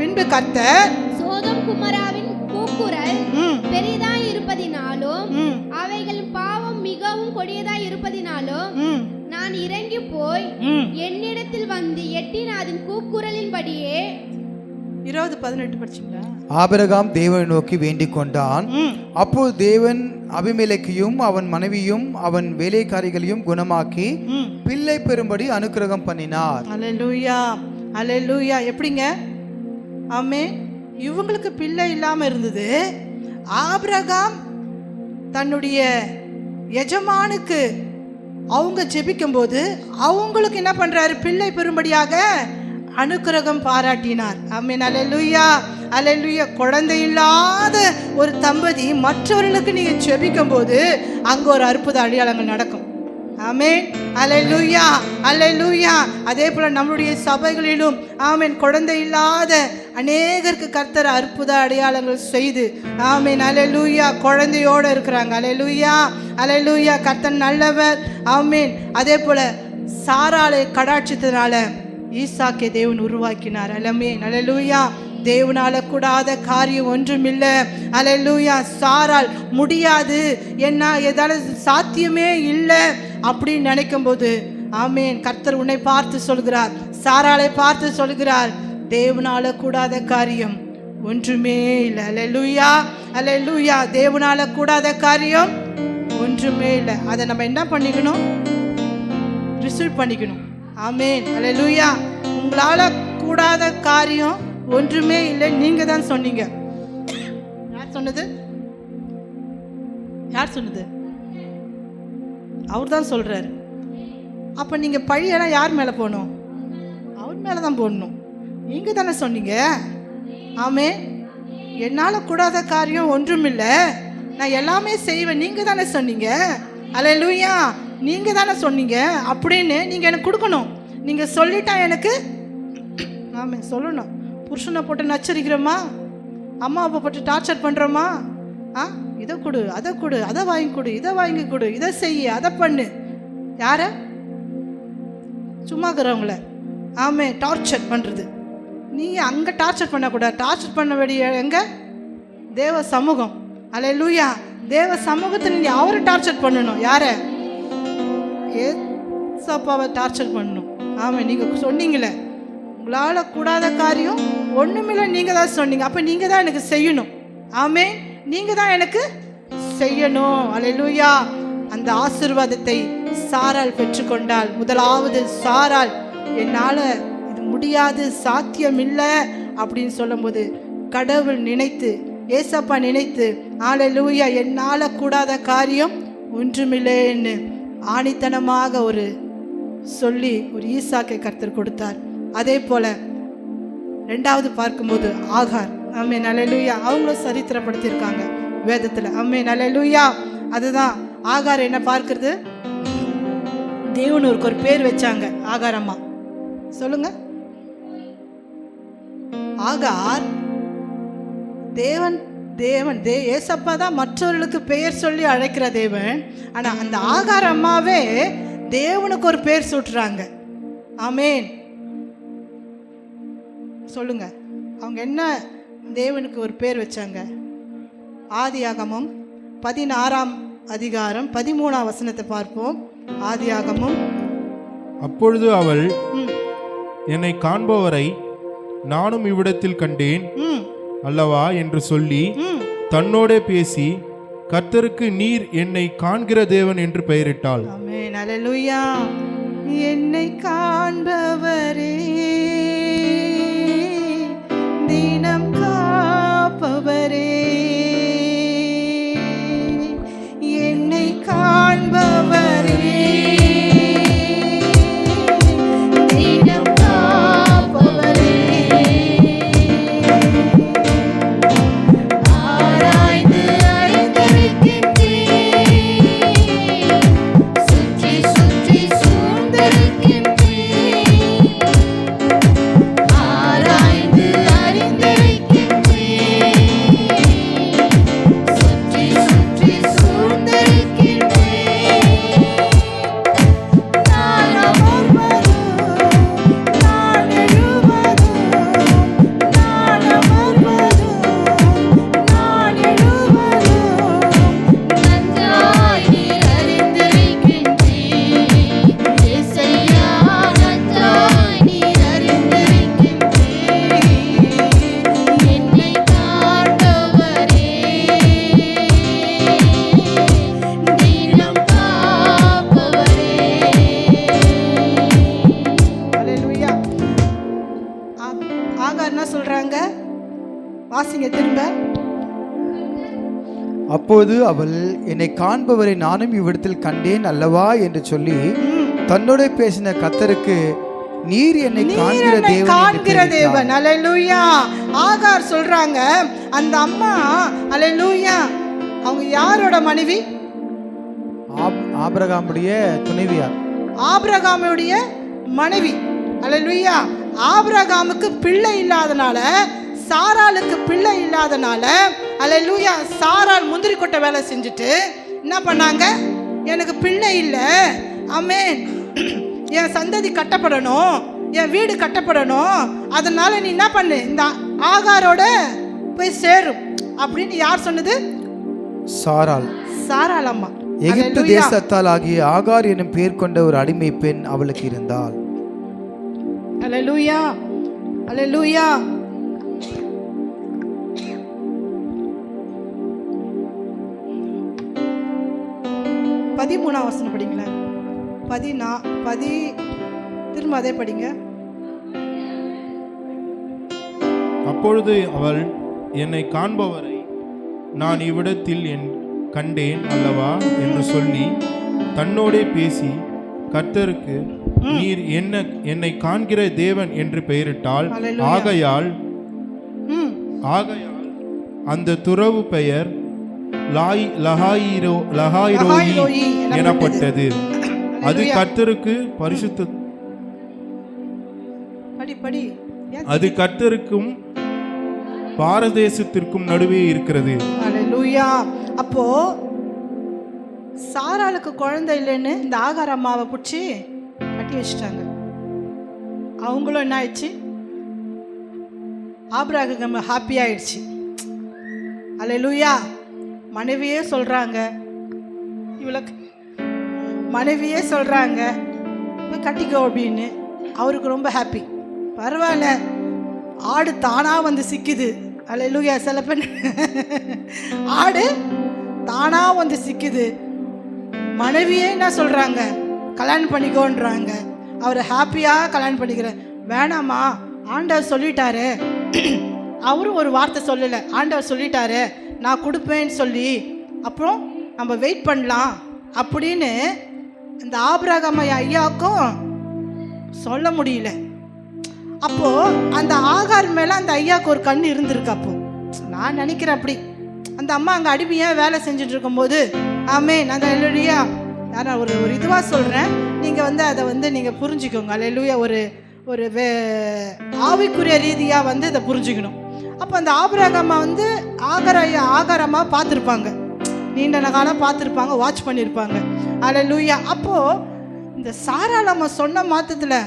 பின்பு கர்த்தர் சோதோம் குமாராவின் கூக்குரல் பெரிதாய் இருப்பதினாலும் அவைகள் பாவம் மிகவும் கொடியதாய் இருப்பதினாலும் நான் இறங்கி போய் என்னிடத்தில் வந்து எட்டின அதன் கூக்குரலின்படியே 20:18 படிச்சீங்களா? ஆபிரகாம் தேவனை நோக்கி வேண்டிக் கொண்டான். ம் அப்போது தேவன் அபிமெலேக்கையும் அவன் மனைவியும் அவன் வேலைக்காரிகளையும் குணமாக்கி ம் பிள்ளை பெறும்படி அனுக்கிரகம் பண்ணினார். அல்லேலூயா, அல்லேலூயா. எப்படிங்க? ஆமே, இவங்களுக்கு பிள்ளை இல்லாம இருந்தது. ஆபிரகாம் தன்னுடைய எஜமானுக்கு அவங்க ஜெபிக்கும் போது அவங்களுக்கு என்ன பண்றாரு? பிள்ளை பெறும்படியாக அனுக்கிரகம் பாராட்டினார். ஆமென், அல்லேலூயா, அல்லேலூயா. குழந்தை இல்லாத ஒரு தம்பதி மற்றவர்களுக்கு நீங்க ஜெபிக்கும் போது அங்க ஒரு அற்புத அடையாளங்கள் நடக்கும். ஆமென், அல்லேலூயா, அல்லேலூயா. அதே போல நம்மளுடைய சபைகளிலும் ஆமென், குழந்தை இல்லாத அநேகருக்கு கர்த்தர் அற்புத அடையாளங்கள் செய்து ஆமென், அல்லேலூயா, குழந்தையோட இருக்கிறாங்க. அல்லேலூயா, அல்லேலூயா. கர்த்தர் நல்லவர். ஆமென். அதே போல சாராளை கடாட்சித்தனால ஈசாக்கை தேவன் உருவாக்கினார். ஆமென், அல்லேலூயா. தேவனால கூடாத காரியம் ஒன்றுமில்லை. அல்லேலூயா. சாரால் முடியாது, என்ன எதால சாத்தியமே இல்லை அப்படின்னு நினைக்கும் போது ஆமென், கர்த்தர் உன்னை பார்த்து சொல்கிறார், சாராளை பார்த்து சொல்கிறார், தேவனால கூடாத காரியம் ஒன்றுமே இல்லை. அல்லேலூயா, அல்லேலூயா. தேவனால கூடாத காரியம் ஒன்றுமே இல்லை. அதை நம்ம என்ன பண்ணிக்கணும்? ரிசீவ் பண்ணிக்கணும். ஆமென், அல்லேலூயா. உங்களால கூடாத காரியம் ஒன்றுமே இல்லை. நீங்க தான் சொன்னீங்க. யார் சொன்னது? யார் சொன்னது? அவர் தான் சொல்றாரு. அப்ப நீங்க பழியெல்லாம் யார் மேல போடணும்? அவர் மேல தான் போடணும். நீங்க தானே சொன்னீங்க. ஆமே, என்னால கூடாத காரியம் ஒன்றுமில்லை, நான் எல்லாமே செய்வேன், நீங்க தானே சொன்னீங்க. அல்லேலூயா, நீங்க தானே சொன்னீங்க அப்படின்னு நீங்க எனக்கு கொடுக்கணும். நீங்க சொல்லிட்டா எனக்கு ஆமே சொல்லணும். புருஷனை போட்டு நச்சரிக்கிறோமா? அம்மா அப்பா போட்டு டார்ச்சர் பண்ணுறோமா? இதை கொடு, அதை கொடு, அதை வாங்கி கொடு, இதை வாங்கி கொடு, இதை செய்ய, அதை பண்ணு. யார? சும்மாக்கிறவங்கள ஆமே டார்ச்சர் பண்ணுறது. நீ அங்கே டார்ச்சர் பண்ணக்கூடாது. டார்ச்சர் பண்ண வேண்டிய எங்கே? தேவ சமூகம். அல்லேலூயா. தேவ சமூகத்தை நீ அவரை டார்ச்சர் பண்ணணும். யார? ஏசப்பாவை டார்ச்சர் பண்ணணும். ஆமாம், நீங்கள் சொன்னீங்களே உங்களால் கூடாத காரியம் ஒன்றுமில்லை, நீங்கள் தான் சொன்னீங்க. அப்போ நீங்கள் தான் எனக்கு செய்யணும். ஆமே, நீங்கள் தான் எனக்கு செய்யணும். அல்லேலூயா. அந்த ஆசீர்வாதத்தை சாராள் பெற்றுக்கொண்டாள். முதலாவது சாராள் என்னால் இது முடியாது, சாத்தியம் இல்லை அப்படின்னு சொல்லும்போது கடவுள் நினைத்து, ஏசப்பா நினைத்து, அல்லேலூயா, என்னால் கூடாத காரியம் ஒன்றுமில்லைன்னு ஆணித்தனமாக ஒரு சொல்லி ஒரு ஈசாக்கை கர்த்தர் கொடுத்தார். அதே போல ரெண்டாவது பார்க்கும்போது ஆகார். ஆமென், அல்லேலூயா. அவங்களும் சரித்திரப்படுத்தியிருக்காங்க வேதத்தில். ஆமென், அல்லேலூயா. அதுதான் ஆகார் என்ன பார்க்கிறது? தேவனுக்கு ஒரு பேர் வச்சாங்க, ஆகார் அம்மா. சொல்லுங்க. ஆகார் தேவன் தேவன் ஏசப்பா தான் மற்றவர்களுக்கு பெயர் சொல்லி அழைக்கிற தேவன். ஆனால் அந்த ஆகார் அம்மாவே தேவனுக்கு ஒரு பேர் சூட்டுறாங்க. ஆமென். சொல்லுங்க, அவங்க என்ன தேவனுக்கு ஒரு பேர் வச்சாங்க? ஆதியாகமம் 16ஆம் அதிகாரம் 13ஆம் வசனத்தை பார்ப்போம். ஆதியாகமம். அப்பொழுது அவள், என்னை காண்பவரை நானும் இவ்விடத்தில் கண்டேன் அல்லவா என்று சொல்லி தன்னோடே பேசி கர்த்தருக்கு நீர் என்னை காண்கிற தேவன் என்று பெயரிட்டாள். ஆமென், அல்லேலூயா. என்னை காண்பவரே, தினம் காப்பவரே, என்னை காண்பவரே, தினம் காப்பவரே, ஆராய்ந்து அறிந்திருக்கின்றீர், சுற்றி சுற்றி சூழ்ந்திருக்கின்றீர், ஆகார் என்ன சொல்றாங்க? வாசிங்க திரும்ப. அப்போது அவள், என்னை காண்பவரை நானும் இவ்விடத்தில் கண்டேன் அல்லவா என்று சொல்லி தன்னோட பேசின கர்த்தருக்கு, நீர் என்னை காண்கிற தேவன். அல்லேலூயா. ஆகார் சொல்றாங்க, அந்த அம்மா அல்லேலூயா அவங்க யாரோட மனைவி? ஆபிரகாமுடைய துணைவியார், ஆபிரகாமுடைய மனைவி. அல்லேலூயா. ஆபிரகாமுக்கு பிள்ளை இல்லாதனால, சாராளுக்கு பிள்ளை இல்லாதனால, அல்லேலூயா, சாராள் முந்திரி கொட்டை வேலை செஞ்சுட்டு என்ன பண்ணாங்க? எனக்கு பிள்ளை இல்லை, ஆமென், என் சந்ததி கட்டப்படணும், என் வீடு கட்டப்படணும், அதனால நீ என்ன பண்ணு, இந்த ஆகாரோட போய் சேரும் அப்படின்னு யார் சொன்னது? சாராள். சாராள் அம்மா. எகிப்து தேசத்தால் ஆகிய ஆகார் எனும் பேர் கொண்ட ஒரு அடிமை பெண் அவளுக்கு இருந்தாள். அல்லேலூயா, அல்லேலூயா. பதிமூணாம் வசனம் படிங்களேன். திரும்ப அதே படிங்க. அப்பொழுது அவள், என்னை காண்பவரை நான் இவ்விடத்தில் கண்டேன் அல்லவா என்று சொல்லி தன்னோடே பேசி கர்த்தருக்கு, நீர் என்னை காண்கிற தேவன் என்று பெயரிட்டாள். ஆகையால் அந்த துறவு பெயர் லகாயிரோயி எனப்பட்டது. அது கர்த்தருக்கு பரிசுத்த, அது கர்த்தருக்கும் பாரதேசத்திற்கும் நடுவே இருக்கிறது. அல்லேலூயா. அப்போ சாராளுக்கு குழந்தை இல்லைன்னு இந்த ஆகார் அம்மாவை பிடிச்சி கட்டி வச்சுட்டாங்க. அவங்களும் என்ன ஆயிடுச்சு? ஆபிரகாம் ஹாப்பி ஆயிடுச்சு. அல்லேலூயா. மனைவியே சொல்றாங்க, இவளுக்கு மனைவியே சொல்றாங்க போய் கட்டிக்கோ அப்படின்னு. அவருக்கு ரொம்ப ஹாப்பி. பரவாயில்ல, ஆடு தானா வந்து சிக்குது. அல்லேலூயா. சில பேர் ஆடு தானா வந்து சிக்குது. மனைவியே என்ன சொல்றாங்க? கல்யாணம் பண்ணிக்கோன்றாங்க. அவரை ஹாப்பியா கல்யாணம் பண்ணிக்கிறேன். வேணாமா, ஆண்டவர் சொல்லிட்டாரு. அவரும் ஒரு வார்த்தை சொல்லலை, ஆண்டவர் சொல்லிட்டாரு நான் கொடுப்பேன்னு சொல்லி. அப்புறம் நம்ம வெயிட் பண்ணலாம் அப்படின்னு இந்த ஆபிரகாம் ஐயாவுக்கும் சொல்ல முடியல. அப்போ அந்த ஆகார் மேல அந்த ஐயாவுக்கு ஒரு கண் இருந்திருக்கு. அப்போ நான் நினைக்கிறேன் அப்படி அந்த அம்மா அங்கே அடிமையாக வேலை செஞ்சுட்டு இருக்கும்போது, ஆமென், அந்த அல்லேலூயா, நான் ஒரு இதுவாக சொல்கிறேன், நீங்கள் வந்து அதை நீங்கள் புரிஞ்சுக்கோங்க. அல்லேலூயா. ஒரு ஆவிக்குரிய ரீதியாக இதை புரிஞ்சுக்கணும். அப்போ அந்த ஆபிரகாம் ஆகாரம்மா பார்த்துருப்பாங்க, நீண்ட காலம் பார்த்துருப்பாங்க, வாட்ச் பண்ணியிருப்பாங்க. அல்லேலூயா. அப்போது இந்த சாராளம்மா சொன்ன மாத்தத்தில்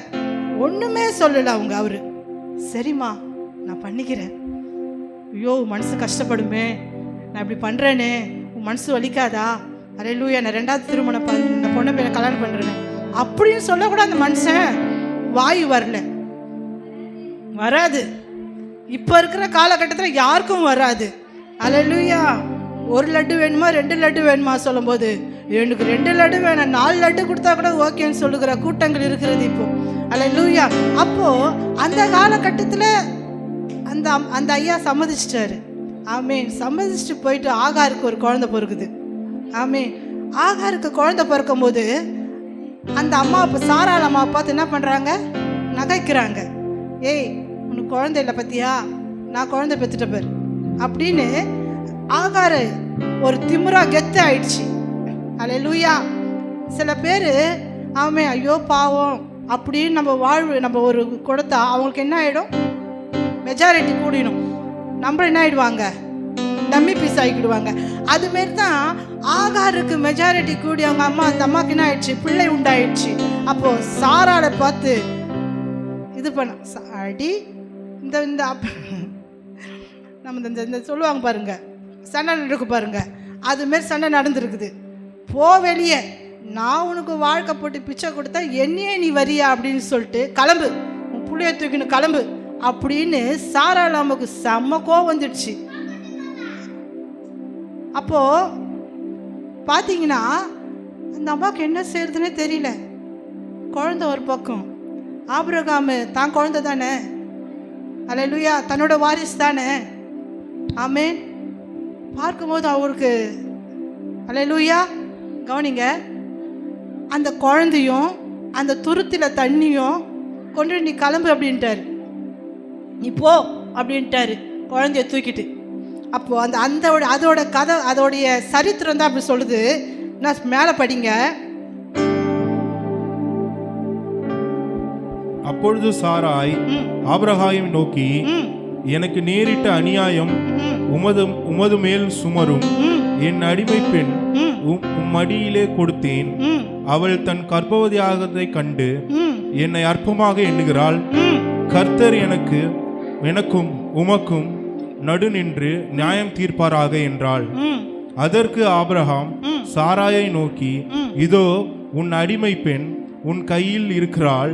ஒன்றுமே சொல்லலை அவங்க. அவரு சரிம்மா நான் பண்ணிக்கிறேன், ஐயோ மனசு கஷ்டப்படுமே, நான் இப்படி பண்ணுறேனே, உன் மனசு வலிக்காதா? அல்லேலூயா, நான் 2வது திருமணம் இந்த பொண்ணை போய் கல்யாணம் பண்ணுறேன் அப்படின்னு சொல்லக்கூட அந்த மனுஷன் வாயு வராது. இப்போ இருக்கிற காலகட்டத்தில் யாருக்கும் வராது. அல்லேலூயா. 1 லட்டு வேணுமா 2 லட்டு வேணுமா சொல்லும்போது, எனக்கு 2 லட்டு வேணும், 4 லட்டு கொடுத்தா கூட ஓகேன்னு சொல்லுகிற கூட்டங்கள் இருக்கிறது இப்போ. அல்லேலூயா. அப்போ அந்த காலகட்டத்தில் அந்த ஐயா சம்மதிச்சிட்டாரு. ஆமீன். சம்மதிச்சுட்டு போயிட்டு ஆகாருக்கு ஒரு குழந்தை பிறகுது. ஆமீன். ஆகாருக்கு குழந்தை பிறக்கும் போது அந்த அம்மா அப்போ சாராள் அம்மா பார்த்து என்ன பண்ணுறாங்க? நகைக்கிறாங்க. ஏய் உனக்கு குழந்தை இல்லை பத்தியா, நான் குழந்தை பெற்றுட்ட பேர் அப்படின்னு ஆகாரு ஒரு திமிரா கெத்து ஆயிடுச்சு. அல்லேலூயா. சில பேர் ஆமே ஐயோ பாவம் அப்படின்னு நம்ம ஒரு கொடுத்தா அவங்களுக்கு என்ன ஆகிடும்? மெஜாரிட்டி கூடிடும். நம்ம என்ன ஆகிடுவாங்க? டம்மி பீஸ் ஆகிடுவாங்க. அதுமாரி தான் ஆகாருக்கு மெஜாரிட்டி கூடி அவங்க அம்மா, அந்த அம்மாவுக்கு என்ன ஆயிடுச்சு? பிள்ளை உண்டாயிடுச்சு. அப்போது சாராளை பார்த்து இது பண்ண அடி இந்த நம்ம இந்த சொல்லுவாங்க பாருங்க, சண்டை நடக்கு பாருங்க, அதுமாரி சண்டை நடந்துருக்குது. போ வெளியே, நான் உனக்கு வாழ்க்கை போட்டு பிச்சை கொடுத்தா என்னையே நீ வரியா அப்படின்னு சொல்லிட்டு கிளம்பு, உன் புள்ளைய தூக்கின்னு கிளம்பு அப்படின்னு சாராள் நமக்கு செம்ம கோவம் வந்துடுச்சு. அப்போது பார்த்தீங்கன்னா அந்த அம்மாவுக்கு என்ன செய்யறதுன்னே தெரியல. குழந்தை ஒரு பக்கம், ஆபிரகாம் தான் குழந்தை தானே, அல்லேலூயா, தன்னோட வாரிசு தானே. ஆமென். பார்க்கும்போது அவருக்கு அல்லேலூயா, கவனிங்க, அந்த குழந்தையும் அந்த துருத்தில தண்ணியும் கொண்டு நீ கிளம்பு அப்படின்ட்டாரு, நீ போ அப்படின்ட்டாரு குழந்தைய தூக்கிட்டு. அப்போ அதோட கதை, அதோடைய சரித்திரம் தான் அப்படி சொல்லுது. நான் மேலே படிங்க. அப்பொழுது சாராய் ஆபிரகாமை நோக்கி, எனக்கு நேரிட்ட அநியாயம் உமது மேல் சுமரும். என் அடிமை பெண் உம்மடியிலே கொடுத்தேன். அவள் தன் கர்ப்பவதியாகதை கண்டு என்னை அற்பமாக எண்ணுகிறாள். கர்த்தர் எனக்கும் உமக்கும் நடு நின்று நியாயம் தீர்ப்பாராக என்றாள். அதற்கு ஆபிரகாம் சாராயை நோக்கி, இதோ உன் அடிமை பெண் உன் கையில் இருக்கிறாள்.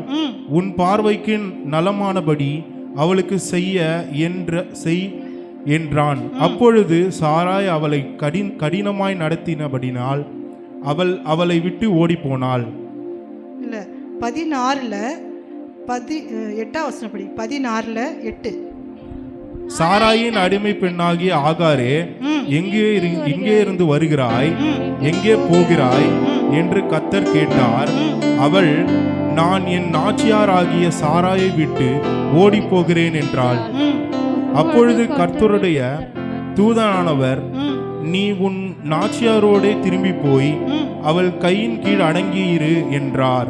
உன் பார்வைக்கு நலமானபடி அவளுக்கு செய் என்றான். அப்பொழுது சாராய் அவளை கடினமாய் நடத்தினபடினால் அவளை விட்டு ஓடி போனாள். இல்ல 16 8 வசனப்படி 16:8. சாராயின் அடிமை பெண்ணாகிய ஆகாரே, எங்கே இருந்து வருகிறாய், எங்கே போகிறாய் என்று கர்த்தர் கேட்டார். அவள், நான் என் நாச்சியாராகிய சாராயை விட்டு ஓடி போகிறேன் என்றாள். அப்பொழுது கர்த்தருடைய தூதனானவர், நீ உன் நாச்சியாரோடே திரும்பி போய் அவள் கையின் கீழ் அடங்கியிரு என்றார்.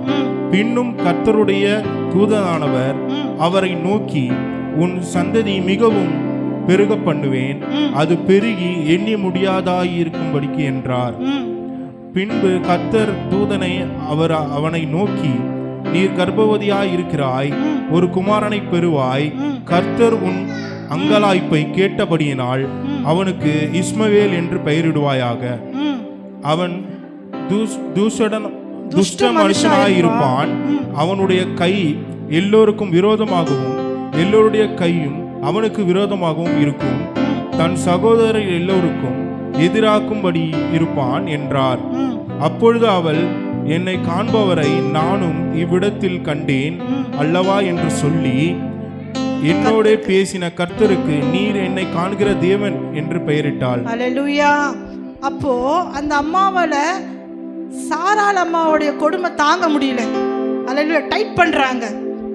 பின்னும் கர்த்தருடைய தூதனானவர் அவரை நோக்கி, உன் சந்ததி மிகவும் பெருக பண்ணுவேன், அது பெருகி எண்ணி முடியாதாயிருக்கும்படிக்கு என்றார். பின்பு கர்த்தர் தூதனை அவனை நோக்கி, நீர் கர்ப்பவதியாயிருக்கிறாய், ஒரு குமாரனை பெறுவாய். கர்த்தர் உன் அங்கலாய்ப்பை கேட்டபடியினால் அவனுக்கு இஸ்மவேல் என்று பெயரிடுவாயாக. அவன் துஷ்ட மனுஷனாயிருப்பான். அவனுடைய கை எல்லோருக்கும் விரோதமாகவும் எல்லோருடைய கையும் அவனுக்கு விரோதமாகவும் இருக்கும். தன் சகோதரர் எல்லோருக்கும் எதிராக்கும்படி இருப்பான் என்றார். அப்பொழுது அவள், என்னை காண்பவரை நானும் இவ்விடத்தில் கண்டேன் அல்லவா என்று சொல்லி, என்னோட பேசின கர்த்தருக்கு நீர் என்னை காண்கிற தேவன் என்று பெயரிட்டாள். அல்லேலூயா. அப்போ அந்த அம்மாவால சாராள் அம்மாவுடைய கொடுமை தாங்க முடியல. அல்லேலூயா. டைட் பண்றாங்க.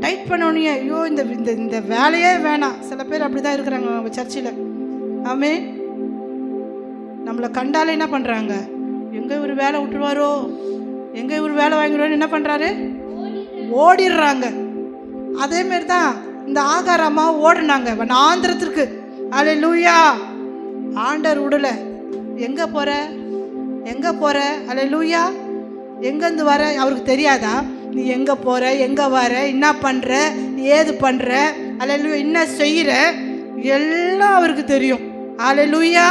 டைட் பண்ணோன்னே, ஐயோ இந்த வேலையே வேணாம். சில பேர் அப்படிதான் இருக்கிறாங்க நம்ம சர்ச்சில். ஆமே, நம்மளை கண்டாலே என்ன பண்றாங்க, எங்க இவர் வேலை விட்டுருவாரோ, எங்க இவர் வேலை வாங்கிடுவாரு, என்ன பண்றாரு, ஓடிடுறாங்க. அதே மாதிரி தான் இந்த ஆகார் அம்மா ஓடுனாங்க ஆந்திரத்திற்கு. அல்லேலூயா. ஆண்டர் விடல. எங்க போற அல்லேலூயா, எங்கேருந்து வர அவருக்கு தெரியாதா? நீ எங்க போற, எங்க வர, என்ன பண்ற, ஏது பண்ற, அல்லேலூயா, என்ன செய்யற, எல்லாம் அவருக்கு தெரியும். அல்லேலூயா.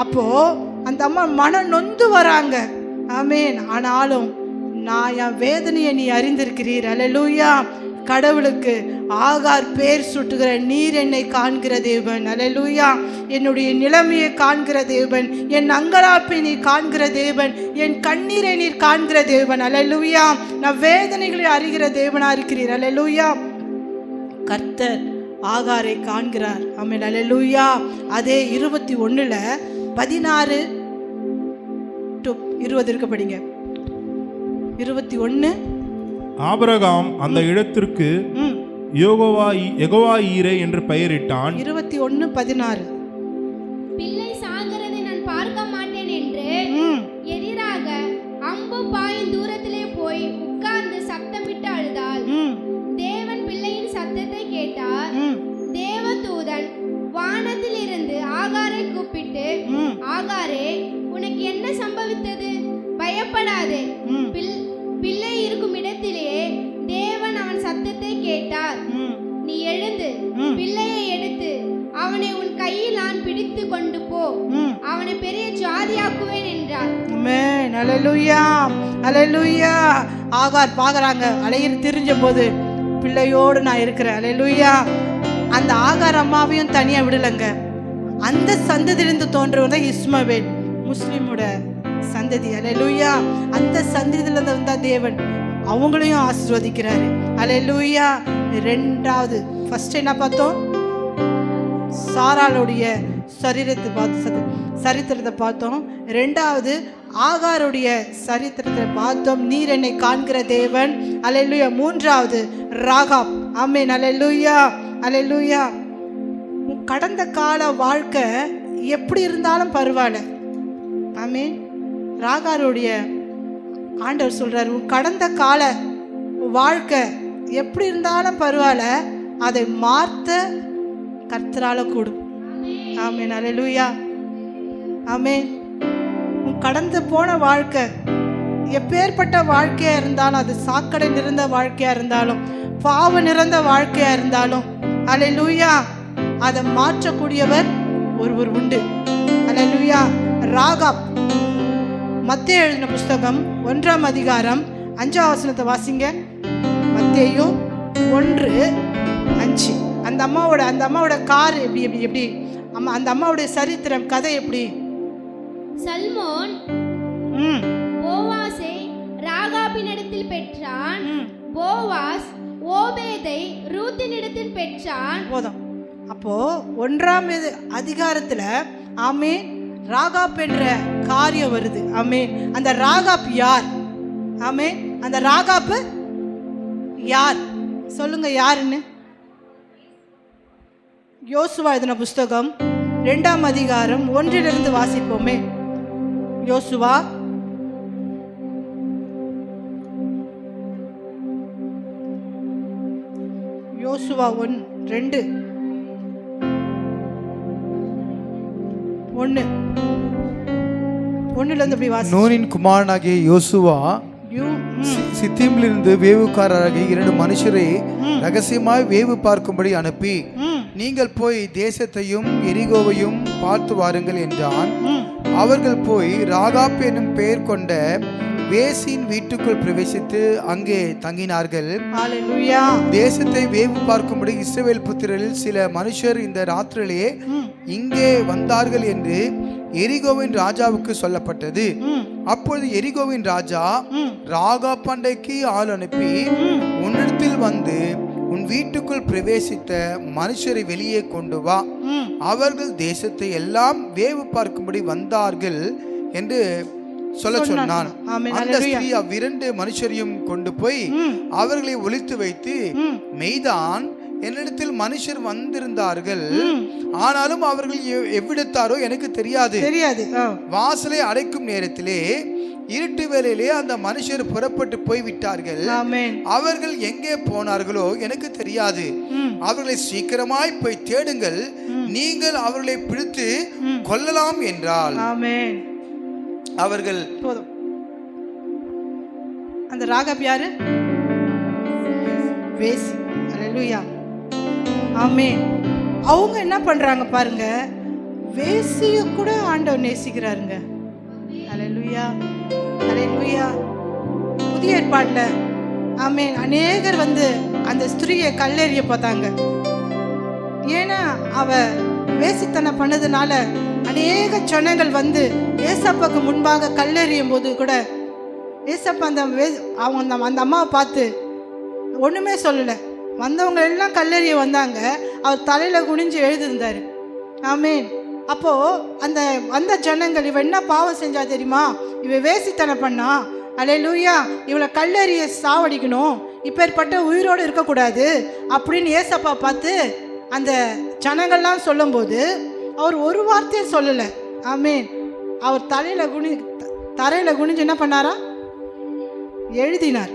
அப்போ அந்த அம்மா மனம் நொந்து வராங்க. ஆமேன். ஆனாலும் நான் என் வேதனையை நீ அறிந்திருக்கிறீர். அல்லேலூயா. கடவுளுக்கு ஆகார் பேர் சுட்டுகிற நீர் என்னை காண்கிற தேவன். அல்லேலூயா. என்னுடைய நிலைமையை காண்கிற தேவன், என் அங்கலாப்பை நீ காண்கிற தேவன், என் கண்ணீரை நீர் காண்கிற தேவன். அல்லேலூயா. நான் வேதனைகளை அறிகிற தேவனா இருக்கிறீர். அல்லேலூயா. கர்த்தர் ஆகாரை காண்கிறார். ஆமென். அல்லேலூயா. அதே 21:16 to 20 இருக்க படிங்க. 21. ஆபிரகாம் அந்த இடத்திற்கு யெகோவா ஈரே என்று பெயரிட்டான். 21:16. பிள்ளை சாகிறதை நான் பார்க்க மாட்டேன் என்று எதிராக அம்பு பாயும் தூரத்திலே போய் உட்கார்ந்து சத்தமிட்டு அழுதாள். தேவன் பிள்ளையின் சத்தத்தை கேட்டார். தேவதூதன் வானத்தில் இருந்து ஆகாரை கூப்பிட்டு, ஆகாரே, உனக்கு என்ன சம்பவித்தது? பயப்படாதே. பிள்ளை இருக்கும் இடத்திலேயே தேவன் அவன் சத்தத்தை கேட்டார். நீ எழுந்து பிள்ளையை எடுத்து அவனை உன் கையில் நான் பிடித்து கொண்டு போ, அவனை பெரிய ஜாதியாக்குவேன் என்றார். ஆமென். அல்லேலூயா. அல்லேலூயா. ஆகார் பாக்குறாங்க, அலையிற திரிஞ்ச போது பிள்ளையோடு நான் இருக்கிறேன். அல்லேலூயா. அந்த ஆகார் அம்மாவையும் தனியா விடலங்க. அந்த சந்ததியிலிருந்து தோன்றவர் தான் இஸ்மவேல், முஸ்லிமோட சந்ததி. அல்லேலூயா. அந்த சந்ததியில வந்தா தேவன் அவங்களையும் ஆசீர்வதிக்கிறாரு. அல்லேலூயா. ரெண்டாவது, ஃபர்ஸ்ட் என்ன பார்த்தோம்? சாராளுடைய சரித்திரத்தை பார்த்தோம். ரெண்டாவது ஆகாருடைய சரித்திரத்தை பார்த்தோம். நீர் என்னை காண்கிற தேவன். அல்லேலூயா. மூன்றாவது ராகாப். ஆமென். அல்லேலூயா. அல்லேலூயா. கடந்த கால வாழ்க்கை எப்படி இருந்தாலும் பரவாயில்ல. ஆமென். ராகாருடைய ஆண்டவர் சொல்றாரு, உன் கடந்த கால வாழ்க்கை எப்படி இருந்தாலும் பரவாயில்ல, அதை மாற்ற கர்த்தரால கூடும். ஆமென். அல்லேலூயா. ஆமென். உன் கடந்து போன வாழ்க்கை எப்பேற்பட்ட வாழ்க்கையா இருந்தாலும், அது சாக்கடை நிறைந்த வாழ்க்கையா இருந்தாலும், பாவ நிறைந்த வாழ்க்கையா இருந்தாலும், அல்லேலூயா, அதை மாற்றக்கூடியவர் ஒருவர் உண்டு. அல்லேலூயா. ராகாப். மத்தேயு எழுதின புஸ்தகம் 1ஆம் அதிகாரம் 5ஆம் வசனத்தை வாசிங்க. மத்தேயு 1:5. அந்த அம்மாவோட கார் எப்படி அம்மா, அந்த அம்மாவுடைய சரித்திரம் கதை எப்படி? சல்மோன் போவாசை ராகாபினிடத்தில் பெற்றான். போவாஸ் ஓபேதை ரூத்தினிடத்தில் பெற்றான். போதும். அப்போ 1ஆம் அதிகாரத்துல ஆமென், ராகாப் என்ற காரியம் வருது. ஆமென். அந்த ராகாப் யார்? ஆமென். அந்த ராகாப் யார்? சொல்லுங்க யாருன்னு. யோசுவா எழுதின புஸ்தகம் 2ஆம் அதிகாரம் 1 வாசிப்போமே. யோசுவா யோசுவா 1:2 1 இப்படி வாசி. நூனின் குமாரனாகிய யோசுவா சித்தீமிலிருந்து வேவுக்காரராகிய 2 மனுஷரை ரகசியமாய் வேவு பார்க்கும்படி அனுப்பி, நீங்கள் போய் தேசத்தையும் எரிகோவையும் பார்த்து வாருங்கள் என்றான். அவர்கள் போய் ராகாப் என்னும் பெயர் கொண்ட வேசின் வீட்டுக்குள் பிரவேசித்து அங்கே தங்கினார்கள். தேசத்தை வேவு பார்க்கும்படி இஸ்ரவேல் புத்திரரில் சில மனுஷர் இந்த ராத்திரிலே இங்கே வந்தார்கள் என்று எரிகோவின் ராஜாவுக்கு சொல்லப்பட்டது. அப்பொழுது எரிகோவின் ராஜா ராகாப் பண்டைக்கு ஆள் அனுப்பி, உன்னிடத்தில் வந்து உன் வீட்டுக்குள் பிரவேசித்த மனுஷரை வெளியே கொண்டு வா, அவர்கள் தேசத்தை எல்லாம் வேவு பார்க்கும்படி வந்தார்கள் என்று சொல்ல சொன்னான். அந்த ஸ்திரீ அவ்விரண்டு மனுஷரையும் கொண்டு போய் அவர்களை ஒளித்து வைத்து, மெய்தான் என்னிடத்தில் மனுஷர் வந்திருந்தார்கள், ஆனாலும் அவர்கள் எவ்விடத்தாரோ எனக்கு தெரியாது. வாசலை அடைக்கும் நேரத்திலே இருட்டு வேளையிலே அந்த மனுஷர் புறப்பட்டு போய் விட்டார்கள். அவர்கள் எங்கே போனார்களோ எனக்கு தெரியாது. அவர்களை சீக்கிரமாய் போய் தேடுங்கள், நீங்கள் அவர்களை பிடித்து கொல்லலாம் என்றால். அவர்கள் அந்த ராகாப் யாரு? வேசி. அல்லேலூயா. ஆமென். அவங்க என்ன பண்றாங்க பாருங்க, வேசிய கூட ஆண்டவர் நேசிக்கிறாருங்க. அல்லேலூயா. அல்லேலூயா. புதிய ஏற்பாட்டுல ஆமென், அநேகர் வந்து அந்த ஸ்திரீயை கல்லெறிய பார்த்தாங்க. ஏன்னா அவ வேசித்தனம் பண்ணதுனால அநேக ஜனங்கள் வந்து ஏசப்பாக்கு முன்பாக கல்லெறியும் போது கூட ஏசப்பா அந்த அம்மாவை பார்த்து ஒண்ணுமே சொல்லல. வந்தவங்க எல்லாம் கல்லெறிய வந்தாங்க, அவர் தலையில குனிஞ்சு எழுதிருந்தாரு. ஆமென். அப்போ அந்த ஜனங்கள், இவ என்ன பாவம் செஞ்சா தெரியுமா, இவ வேசித்தனம் பண்ணா, அல்லேலூயா, இவளை கல்லெறிய சாவடிக்கணும், இப்பேற்பட்ட உயிரோடு இருக்கக்கூடாது அப்படின்னு ஏசப்பா பார்த்து அந்த ஜனங்கள்லாம் சொல்லும்போது அவர் ஒரு வார்த்தையை சொல்லலை. ஆமென். அவர் தரையில குனிஞ்சு என்ன பண்ணாரா? எழுதினார்.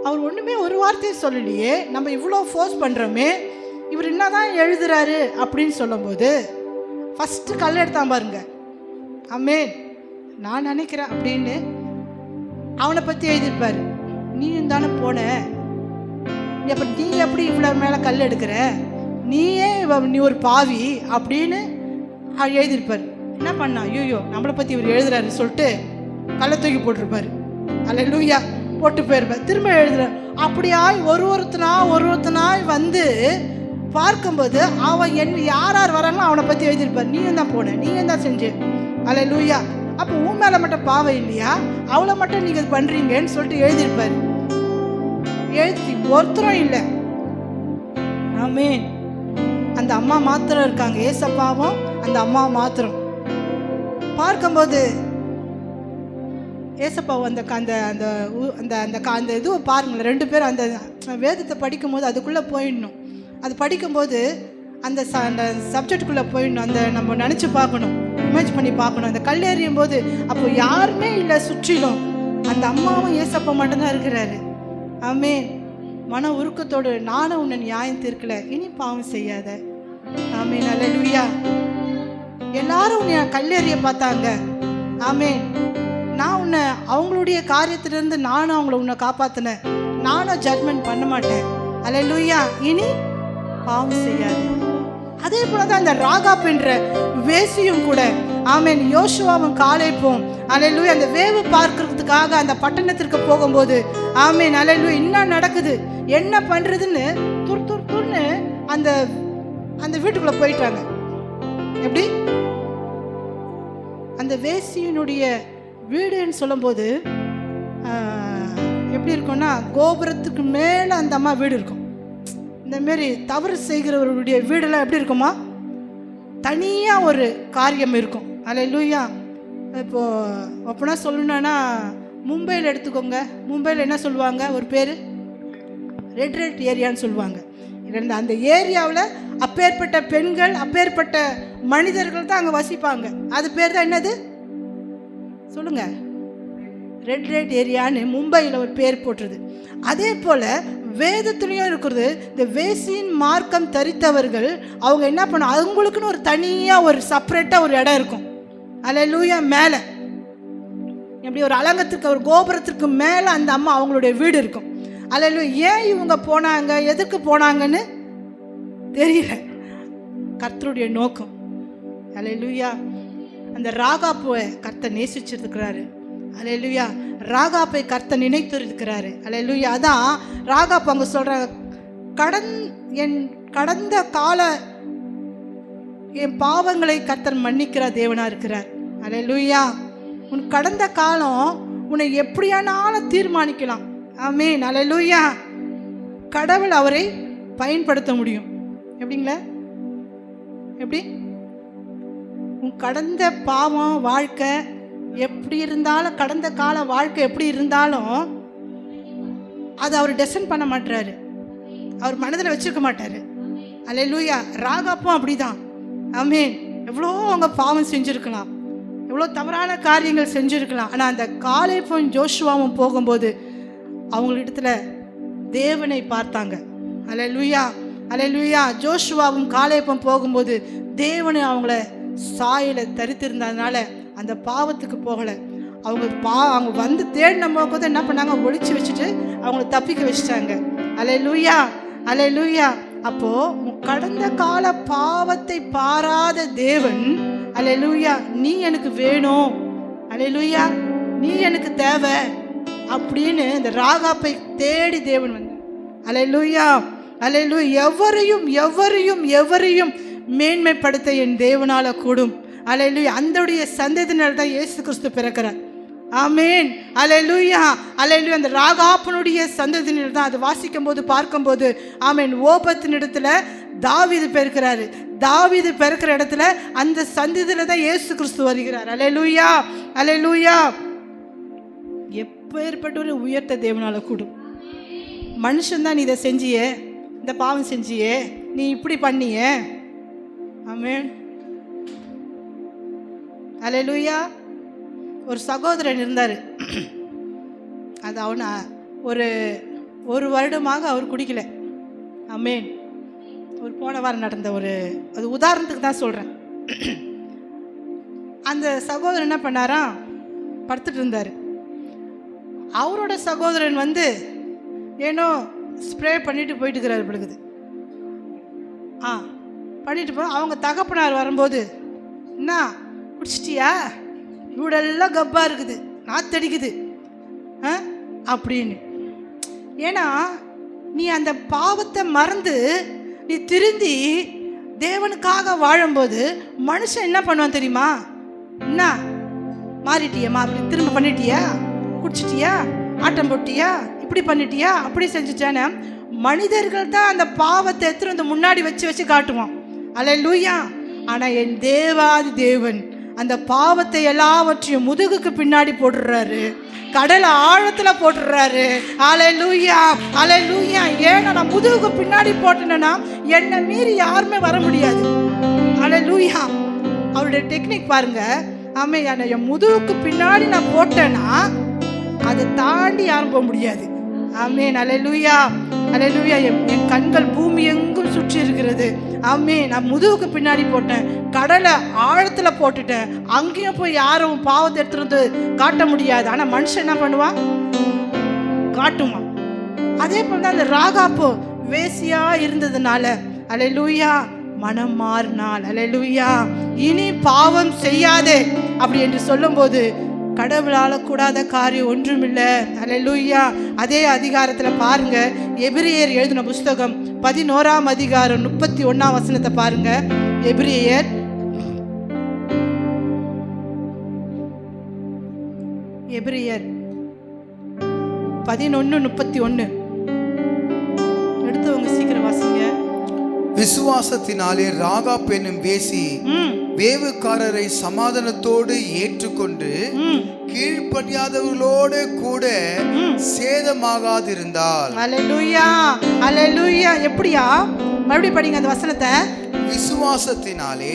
அவர் ஒன்றுமே ஒரு வார்த்தையை சொல்லலையே. நம்ம இவ்வளோ ஃபோர்ஸ் பண்ணுறோமே, இவர் என்னதான் எழுதுறாரு அப்படின்னு சொல்லும்போது ஃபஸ்ட்டு கல் எடுத்தான் பாருங்க. ஆமென். நான் நினைக்கிறேன் அப்படின்னு அவனை பற்றி எழுதியிருப்பார். நீயும் தானே போன, அப்போ நீ எப்படி இவ்வளோ மேலே கல் எடுக்கிற, நீ ஒரு பாவி அப்படின்னு எழுதியிருப்பார். என்ன பண்ணா, ஐயோ நம்மளை பற்றி இவர் எழுதுறாரு சொல்லிட்டு கல்லை தூக்கி போட்டிருப்பாரு. அல்லேலூயா. போட்டு போயிருப்பார். திரும்ப எழுதுறார். அப்படியாய் ஒருத்தனாய் வந்து பார்க்கும்போது அவன் யார் வராங்களோ அவனை பற்றி எழுதியிருப்பார். நீயும் தான் போன, நீயும் தான் செஞ்ச. அல்லேலூயா. அப்போ உன் மேலே மட்டும் பாவம் இல்லையா, அவளை மட்டும் நீங்கள் பண்ணுறீங்கன்னு சொல்லிட்டு எழுதியிருப்பார். எழுதி ஒருத்தரும் இல்லை. ஆமென். அந்த அம்மா மாத்திரம் இருக்காங்க. ஏசப்பாவும் அந்த அம்மா மாத்திரம். பார்க்கும்போது ஏசப்பாவும் அந்த அந்த அந்த அந்த அந்த அந்த இதுவை பாருங்களேன், 2 பேரும் அந்த வேதத்தை படிக்கும்போது அதுக்குள்ளே போயிடணும். அது படிக்கும்போது அந்த அந்த சப்ஜெக்டுக்குள்ளே போயிடணும். அந்த நம்ம நினச்சி பார்க்கணும், இமேஜ் பண்ணி பார்க்கணும். அந்த கல் எறியும் போது அப்போ யாருமே இல்லை சுற்றிலும், அந்த அம்மாவும் ஏசப்பா மட்டும்தான் இருக்கிறாரு. ஆமென். மன உருக்கத்தோடு, நானும் உன்னை நியாயம் தீர்க்கல, இனி பாவம் செய்யாத. ஆமென். அல்லேலூயா. எல்லாரும் உன்னை கல்லெறிய பார்த்தாங்க. ஆமென். நான் உன்னை அவங்களுடைய காரியத்திலிருந்து நானும் அவங்கள உன்னை காப்பாற்றினேன். நானும் ஜட்மெண்ட் பண்ண மாட்டேன். அல்லேலூயா. இனி பாவம் செய்யாது. அதே போலதான் அந்த ராகாப் என்ற வேசியும் கூட, ஆமென், யோசுவாவும் காலேப்பும், அல்லேலூயா, அந்த வேவு பார்க்கறதுக்காக அந்த பட்டணத்திற்கு போகும்போது, ஆமென், அல்லேலூயா, என்ன நடக்குது என்ன பண்றதுன்னு துர்ன்னு அந்த அந்த வீட்டுக்குள்ள போயிட்டாங்க. எப்படி அந்த வேசியினுடைய வீடுன்னு சொல்லும்போது எப்படி இருக்கும்னா, கோபுரத்துக்கு மேலே அந்த அம்மா வீடு இருக்கும். இந்தமாரி தவறு செய்கிறவர்களுடைய வீடெல்லாம் எப்படி இருக்குமா, தனியாக ஒரு காரியம் இருக்கும். அல்லேலூயா. இப்போது அப்படின்னா சொல்லணுன்னா, மும்பையில் எடுத்துக்கோங்க. மும்பையில் என்ன சொல்லுவாங்க, ஒரு பேர் ரெட் ஏரியான்னு சொல்லுவாங்க. அந்த ஏரியாவில் அப்பேற்பட்ட பெண்கள், அப்பேற்பட்ட மனிதர்கள் தான் அங்கே வசிப்பாங்க. அது பேர் தான் என்னது சொல்லுங்க, ரெட் ஏரியான்னு மும்பையில் ஒரு பேர் போட்டுருது. அதே போல் வேதத்துலேயும் இருக்கிறது. இந்த வேசியின் மார்க்கம் தரித்தவர்கள் அவங்க என்ன பண்ண, அவங்களுக்குன்னு ஒரு தனியாக ஒரு செப்பரேட்டாக ஒரு இடம் இருக்கும். அல்லேலூயா. மேலே எப்படி ஒரு அலங்கத்துக்கு, ஒரு கோபுரத்துக்கு மேலே அந்த அம்மா அவங்களுடைய வீடு இருக்கும். அல்லேலூயா. ஏன் இவங்க போனாங்க, எதுக்கு போனாங்கன்னு தெரியல. கர்த்தருடைய நோக்கம். அல்லேலூயா. அந்த ராகாப்பை கர்த்தர் நேசிச்சிருக்கிறாரு. அல்லேலூயா. ராகாப்பை கர்த்தர் நினைத்திருக்கிறாரு. அல்லேலூயா. அதான் ராகாப் அங்கே சொல்ற, என் கடந்த கால என் பாவங்களை கர்த்தர் மன்னிக்கிற தேவனா இருக்கிறார். அல்லேலூயா. உன் கடந்த காலம் உன்னை எப்படியானாலும் தீர்மானிக்கலாம். ஆமென். அல்லேலூயா. கடவுள் அவரை பயன்படுத்த முடியும். எப்படிங்களா, எப்படி உன் கடந்த பாவம் வாழ்க்கை எப்படி இருந்தாலும், கடந்த கால வாழ்க்கை எப்படி இருந்தாலும் அதை அவர் டெசன் பண்ண மாட்டாரு, அவர் மனதில் வச்சிருக்க மாட்டாரு. அல்லேலூயா. ராகாப்பும் அப்படிதான். ஆமென். எவ்வளோ அவங்க பாவம் செஞ்சுருக்கலாம், எவ்வளோ தவறான காரியங்கள் செஞ்சுருக்கலாம். ஆனால் அந்த காலேப்பும் ஜோஷுவாவும் போகும்போது அவங்களிடத்துல தேவனை பார்த்தாங்க. அல்லேலூயா. அல்லேலூயா. ஜோஷுவாவும் காலேப்பும் போகும்போது தேவனை அவங்கள சாயலை தரித்திருந்ததுனால அந்த பாவத்துக்கு போகலை. அவங்க வந்து தேடின போது என்ன பண்ணாங்க, ஒழிச்சு வச்சுட்டு அவங்கள தப்பிக்க வச்சுட்டாங்க. அல்லேலூயா. அல்லேலூயா. அப்போ கடந்த கால பாவத்தை பாராத தேவன், அல்லேலூயா, நீ எனக்கு வேணும், அல்லேலூயா, நீ எனக்கு தேவை அப்படின்னு இந்த ராகாப்பை தேடி தேவன் வந்தார். அல்லேலூயா. அல்லேலூயா. எவரையும் எவரையும் எவரையும் மேன்மைப்படுத்த என் தேவனால கூடும். அல்லேலூயா. அந்தோடைய சந்ததியினர் தான் இயேசு கிறிஸ்து பிறக்கிறார். ஆமென். அல்லேலூயா. அல்லேலூயா. அந்த ராகாப்பனுடைய சந்ததியினர் தான். அது வாசிக்கும் போது பார்க்கும்போது, ஆமென், ஓபத்தின் இடத்துல தாவீது பிறக்கிறாரு. தாவீது பிறக்கிற இடத்துல அந்த சந்ததியில தான் இயேசு கிறிஸ்து வருகிறார். அல்லேலூயா. அல்லேலூயா. எப்பேற்பட்ட ஒரு உயர்த்த தேவனால கூடும். மனுஷன்தான் நீ இதை செஞ்சியே, இந்த பாவம் செஞ்சியே, நீ இப்படி பண்ணியே. ஆமென். அல்லேலூயா. ஒரு சகோதரன் இருந்தார். அது அவனை ஒரு வருடமாக அவர் குடிக்கல. ஆமென். ஒரு போன வாரம் நடந்த அது உதாரணத்துக்கு தான் சொல்கிறேன். அந்த சகோதரன் என்ன பண்ணாராம், படுத்துட்டு இருந்தார். அவரோட சகோதரன் வந்து ஏனோ ஸ்ப்ரே பண்ணிட்டு போயிட்டு இருக்கிறாரு பிள்ளைக்குது. பண்ணிட்டு போ. அவங்க தகப்பனார் வரும்போது, என்ன குடிச்சிட்டியா, வீடெல்லாம் கப்பா இருக்குது, நாத்தடிக்குது அப்படின்னு. ஏன்னா நீ அந்த பாவத்தை மறந்து நீ திருந்தி தேவனுக்காக வாழும்போது மனுஷன் என்ன பண்ணுவான் தெரியுமா, என்ன மாறிட்டியம்மா, அப்படி திரும்ப பண்ணிட்டியா, குடிச்சிட்டியா, ஆட்டம் போட்டியா, இப்படி பண்ணிட்டியா, அப்படி செஞ்சுட்டானே. மனிதர்கள் தான் அந்த பாவத்தை எடுத்துட்டு வந்து முன்னாடி வச்சு காட்டுவான். அல்லேலூயா. ஆனா என் தேவாதி தேவன் அந்த பாவத்தை எல்லாவற்றையும் முதுகுக்கு பின்னாடி போட்டுடுறாரு, கடலை ஆழத்துல போட்டுடுறாரு. அல்லேலூயா, அல்லேலூயா. ஏன்னா நான் முதுகுக்கு பின்னாடி போட்டேன்னா என்னை மீறி யாருமே வர முடியாது. அல்லேலூயா. அவருடைய டெக்னிக் பாருங்க. ஆமே, என் முதுகுக்கு பின்னாடி நான் போட்டேன்னா அதை தாண்டி யாரும் போக முடியாது. ஆமென். அல்லேலூயா, அல்லேலூயா. என் கண்கள் பூமி எங்கும் சுற்றி இருக்கிறது. ஆமென். நான் முதுகுக்கு பின்னாடி போட்டேன், கடலை ஆழத்துல போட்டுட்டேன். அங்கேயும் போய் யாரும் பாவத்தை எடுத்துட்டு காட்ட முடியாது. ஆனா மனுஷன் என்ன பண்ணுவான்? காட்டுவான். அதே போல அந்த ராகாப்பு வேசியா இருந்ததுனால அல்லேலூயா மனம் மாறினாள். அல்லேலூயா. இனி பாவம் செய்யாதே அப்படி என்று சொல்லும்போது கடவுளால கூடாத காரியம் ஒன்றுமில்லை. அல்லேலூயா. அதே அதிகாரத்துல பாருங்க, எபிரேயர் எழுதின புஸ்தகம் 11ஆம் அதிகாரம் 31ஆம் வசனத்தை பாருங்க. எபிரேயர் 11:31 எடுத்தவங்க சீக்கிரம் வாசிங்க. விசுவாசத்தினாலே ராகாப் என்னும் வேசி வேவுக்காரரை சமாதானத்தோடு ஏற்றுக்கொண்டு கீழ்ப்படியாதவர்களோடு கூட சேதமாகாதிருந்தாள். அல்லேலூயா, அல்லேலூயா. எப்படியா? மறுபடியும் படிங்க அந்த வசனத்தை. விசுவாசத்தினாலே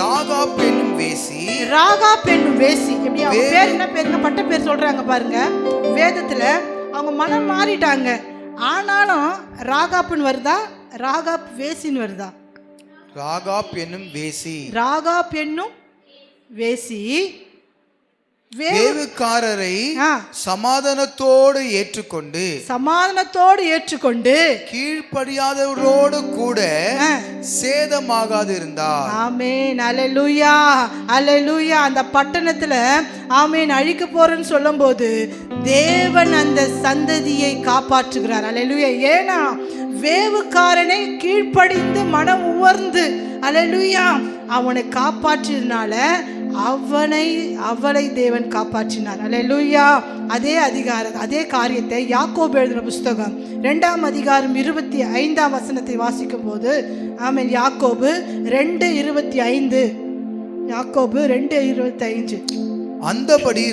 ராகாப் என்னும் வேசி, ராகாப் என்னும் வேசி. எப்படியா? பேர் என்ன பேருங்க? பட்ட பேர் சொல்றாங்க பாருங்க. வேதத்துல அவங்க மனம் மாறிட்டாங்க. ஆனாலும் ராகாப்னு வருதா, ராகாப் வேசின்னு வருதா? ராகாப் என்னும் வேசி, ராகாப் என்னும் வேசி வேவுக்காரரை சமாதானத்தோடு ஏற்றுக்கொண்டு கீழ்ப்படியாதவரோடு கூட சேதமாகாதிருந்தார். ஆமென். அல்லேலூயா, அல்லேலூயா. அந்த பட்டணத்துல ஆமென் அழிக்க போறேன்னு சொல்லும்போது தேவன் அந்த சந்ததியை காப்பாற்றுகிறார். அல்லேலூயா. ஏன்னா வேவுக்காரனை கீழ்ப்படிந்து மனம் உவர்ந்து அல்லேலூயா அவனை காப்பாற்றினால அவளை தேவன் காப்பாற்றினார். அல்லேலூயா. அதே காரியத்தை யாக்கோபு எழுதின புஸ்தகம் 2ஆம் அதிகாரம் 25ஆம் வசனத்தை வாசிக்கும் போது ஆமென். யாக்கோபு 2:25. யாக்கோபு 2:25. அந்தபடி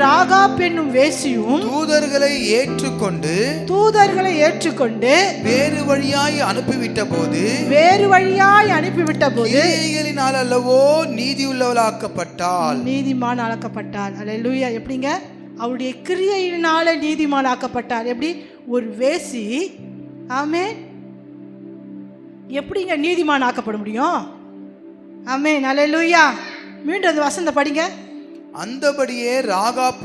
ராகாப் என்னும் வேசியும் தூதர்களை ஏற்றுக்கொண்டு வேறு வழியாய் அனுப்பிவிட்ட போது கிரியைகளினால் அல்லவோ நீதிமானாக்கப்பட்டாள். அல்லேலூயா. எப்படிங்க? அவருடைய கிரியையினால நீதிமானாக்கப்பட்டாள். எப்படி? ஒரு வேசி ஆமென் எப்படிங்க நீதிமானாக்கப்பட முடியும்? ஆமென். அல்லேலூயா. மீண்டும் அந்த வசனத்தை படிங்க. அந்தபடியே ராகாப்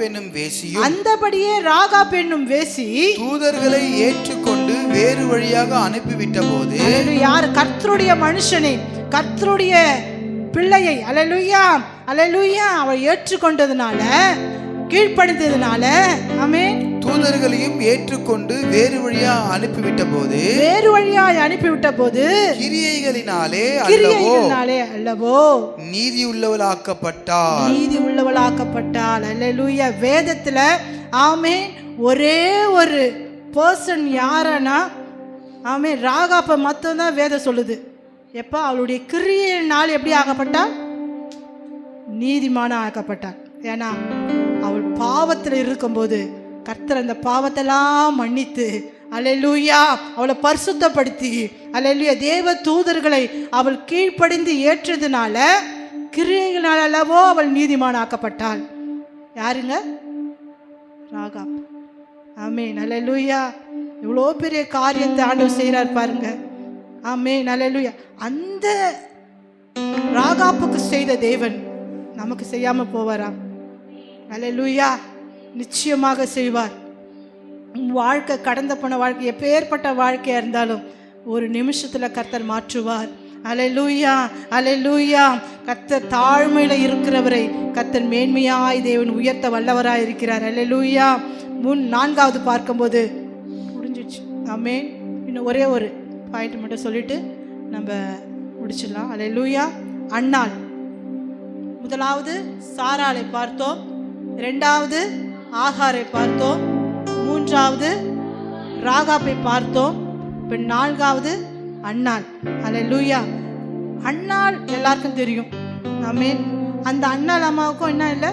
என்னும் வேசி தூதர்களை ஏற்றுக்கொண்டு வேறு வழியாக அனுப்பிவிட்ட போது, யார்? கர்த்தருடைய மனுஷனை, கர்த்தருடைய பிள்ளையை அல்லேலூயா, அல்லேலூயா அவள் ஏற்றுக்கொண்டதுனால, கீழ்ப்படிந்ததுனால ஆமென் தூதர்களையும் ஏற்றுக்கொண்டு வேறு வழியாக அனுப்பிவிட்ட போது கிரியைகளினாலே அல்லவோ நீதி உள்ளவளாக்கப்பட்டாள். அல்லேலூயா. வேதத்துல ஆமென் ஒரே ஒரு பர்சன் யாரனா ஆமென் ராகாப்ப மட்டும்தான் வேதம் சொல்லுது. எப்ப? அவளுடைய கிரியையினால் எப்படி ஆக்கப்பட்டாள்? நீதிமான ஆக்கப்பட்டாள். ஏன்னா அவள் பாவத்தில் இருக்கும்போது கர்த்தர் அந்த பாவத்தெல்லாம் மன்னித்து அல்லேலூயா அவளை பரிசுத்தப்படுத்தி அல்லேலூயா தேவ தூதர்களை அவள் கீழ்ப்படிந்து ஏற்றதுனால கிரியைகளால் அல்லவோ அவள் நீதிமானாக்கப்பட்டாள். யாருங்க? ராகாப். ஆமென். அல்லேலூயா. இவ்வளோ பெரிய காரியத்தை ஆண்டவர் செய்கிறார் பாருங்க. ஆமென். அல்லேலூயா. அந்த ராகாப்புக்கு செய்த தேவன் நமக்கு செய்யாம போவாரா? அல்லேலூயா. நிச்சயமாக செய்வார். வாழ்க்கை கடந்த போன வாழ்க்கை எப்பேற்பட்ட வாழ்க்கையா இருந்தாலும் ஒரு நிமிஷத்துல கர்த்தர் மாற்றுவார். அல்லேலூயா, அல்லேலூயா. கர்த்தர் தாழ்மையில இருக்கிறவரை கர்த்தர் மேன்மையாய் தேவன் உயர்த்த வல்லவராய் இருக்கிறார். அல்லேலூயா. 4வது பார்க்கும்போது முடிஞ்சிச்சு. ஆமென். இன்னும் ஒரே ஒரு பாயிண்ட் மட்டும் சொல்லிட்டு நம்ம முடிச்சிடலாம். அல்லேலூயா. அன்னாள். முதலாவது சாராளை பார்த்தோம், 2வது ஆகாரை பார்த்தோம், 3வது ராகாப்பை பார்த்தோம், இப்போ 4வது அன்னாள். அல்லேலூயா. அன்னாள் எல்லாருக்கும் தெரியும். ஆமென். அந்த அன்னாள் அம்மாவுக்கும் என்ன இல்லை,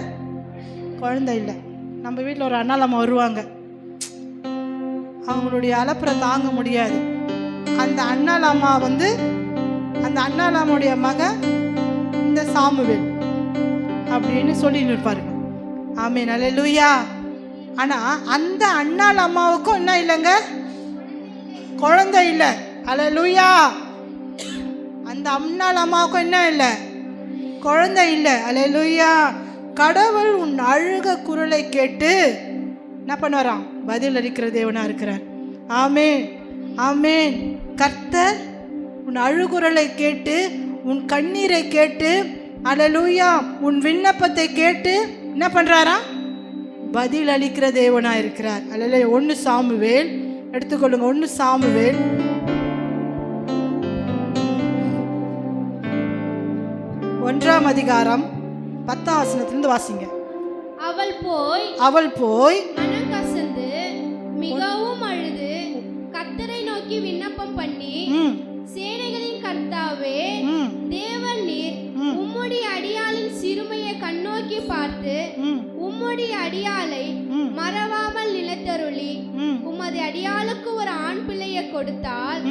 குழந்தை இல்லை. நம்ம வீட்டில் ஒரு அன்னாள் அம்மா வருவாங்க, அவங்களுடைய அலப்பறை தாங்க முடியாது. அந்த அன்னாள் அம்மா வந்து அந்த அன்னாள் அம்மாவுடைய மகன் இந்த சாமுவேல் அப்படின்னு சொல்லிட்டு இருப்பாருங்க. ஆமென். அல்லேலூயா. ஆனால் அந்த அன்னாள் அம்மாவுக்கும் என்ன இல்லைங்க, குழந்தை இல்லை. அல்லேலூயா. அந்த அன்னாள் அம்மாவுக்கும் என்ன இல்லை, குழந்தை இல்லை. அல்லேலூயா. கடவுள் உன் அழுக குரலை கேட்டு என்ன பண்ணுவாராம், பதில் அளிக்கிற தேவனா இருக்கிறார். ஆமென், ஆமென். கர்த்தர் உன் அழுகுரலை கேட்டு, உன் கண்ணீரை கேட்டு, அல்லேலூயா, உன் விண்ணப்பத்தை கேட்டு என்ன பண்றாராம், பதில் அளிக்கிற தேவனா இருக்கிறார். அல்லேலூயா. 1 சாமுவேல் எடுத்துக்கொள்ளுங்க. 1 சாமுவேல் 1ஆம் அதிகாரம் 10ஆம் வசனத்திலிருந்து வாசிங்க. அவள் போய் மனம் கசந்து மிகவும் அழுது கர்த்தரை நோக்கி விண்ணப்பம் பண்ணி, சேனைகளின் கர்த்தாவே தேவன் நீர் உம்முடைய அடியாளின் சிறுமையை கண்ணோக்கி பார்த்து உம்முடைய அடியாளை மறவாமல் நிலைத்தருளி உமது அடியாளுக்கு ஒரு ஆண் பிள்ளையை கொடுத்தால்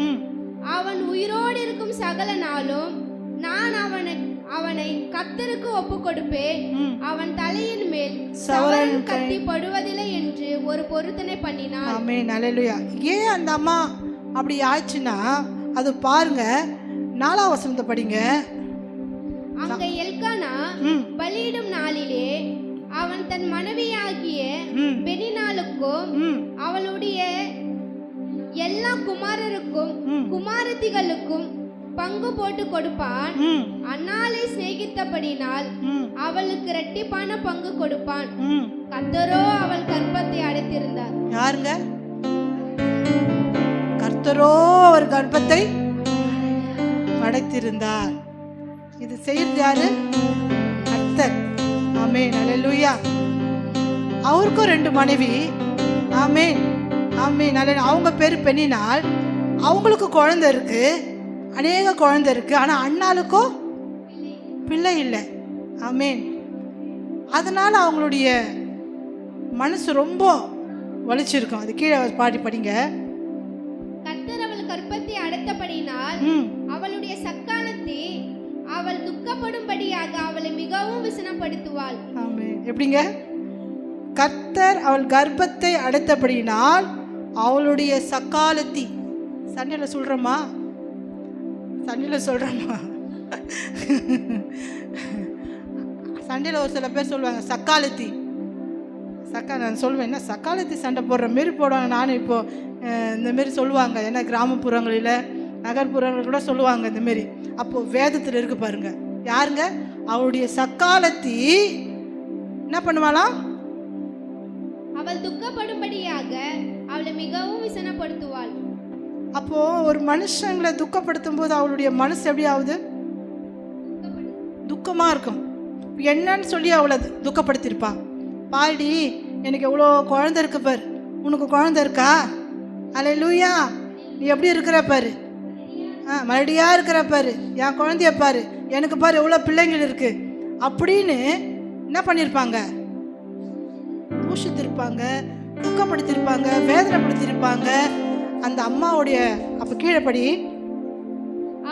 அவன் உயிரோடு இருக்கும் சகல நாளும் நான் அவனை கர்த்தருக்கு ஒப்பு கொடுப்பேன், அவன் தலையின் மேல் சவரன் கட்டி படுவதில்லை என்று ஒரு பொருத்தனை பண்ணினார். ஆமென். அல்லேலூயா. ஏன் அந்த அம்மா அப்படி ஆச்சுன்னா அது பாருங்க, 4ஆம் வசனத்தை படிங்க. அங்க எல்கானா பலியிடும் நாளிலே அவன் தன் மனைவியாகிய பெனினாளுக்கும் அவளுடைய எல்லா குமாரருக்கும் குமாரத்திகளுக்கும் பங்கு போட்டு கொடுப்பான். அன்னாளை சிநேகித்தபடினால் அவளுக்கு இரட்டிப்பான பங்கு கொடுப்பான். கர்த்தரோ அவள் கர்ப்பத்தை அடைத்திருந்தார். யாருங்க? கர்த்தரோ அவர் கர்ப்பத்தை அடைத்திருந்தார். இது செய்யறது யாரு? கர்த்தர். ஆமென். அல்லேலூயா. அவருக்கும் 2 மனைவி. ஆமென், ஆமென். அவங்க பேரு பெண்ணினால். அவங்களுக்கு குழந்தை இருக்கு, அநேக குழந்தை இருக்கு. ஆனா அண்ணாளுக்கோ பிள்ளை இல்லை. ஆமென். அதனால அவங்களுடைய மனசு ரொம்ப வலிச்சிருக்கும். அது கீழே பாடி படிங்க. கர்த்தர் அவள் கர்ப்பத்தை அடைத்தபடினால் அவளுடைய சக்காலத்தை அவள் துக்கப்படும்படியாக அவளை மிகவும் விசனப்படுத்துவாள். ஆமென். எப்படிங்க? கர்த்தர் அவள் கர்ப்பத்தை அடைத்தபடினால் அவளுடைய சக்காலத்தி. சண்டையில் சொல்றோமா? சண்டையில் சொல்றோமா? சண்டையில் ஒரு சில பேர் சொல்லுவாங்க சக்காலத்தி. நான் சொல்லுவேன், என்ன சக்காலத்தி சண்டை போடுற மாரி போடுவாங்க. நானும் இப்போது இந்தமாரி சொல்லுவாங்க. ஏன்னா கிராமப்புறங்களில் நகர்ப்புறங்களில் கூட சொல்லுவாங்க இந்தமாரி. அப்போது வேதத்தில் இருக்கு பாருங்க. யாருங்க? அவளுடைய சக்காலத்தி என்ன பண்ணுவாளாம்? அவள் துக்கப்படும்படியாக அவளை மிகவும் விசனப்படுத்துவாள். அப்போது ஒரு மனுஷங்களை துக்கப்படுத்தும் போது அவளுடைய மனசு எப்படி ஆகுது? துக்கமாக இருக்கும். என்னன்னு சொல்லி அவளை துக்கப்படுத்தியிருப்பா. பாடி எனக்கு எவ்வளோ குழந்தை இருக்கு பாரு, உனக்கு குழந்தை இருக்கா? அல்லேலூயா. நீ எப்படி இருக்கிற பாரு, மறுபடியாக இருக்கிற பாரு, என் குழந்தைய பாரு, எனக்கு பாரு எவ்வளோ பிள்ளைங்கள் இருக்கு அப்படின்னு என்ன பண்ணியிருப்பாங்க? தூஷித்திருப்பாங்க, துக்கப்படுத்தியிருப்பாங்க, வேதனைப்படுத்தியிருப்பாங்க அந்த அம்மாவுடைய. அப்போ கீழே படி.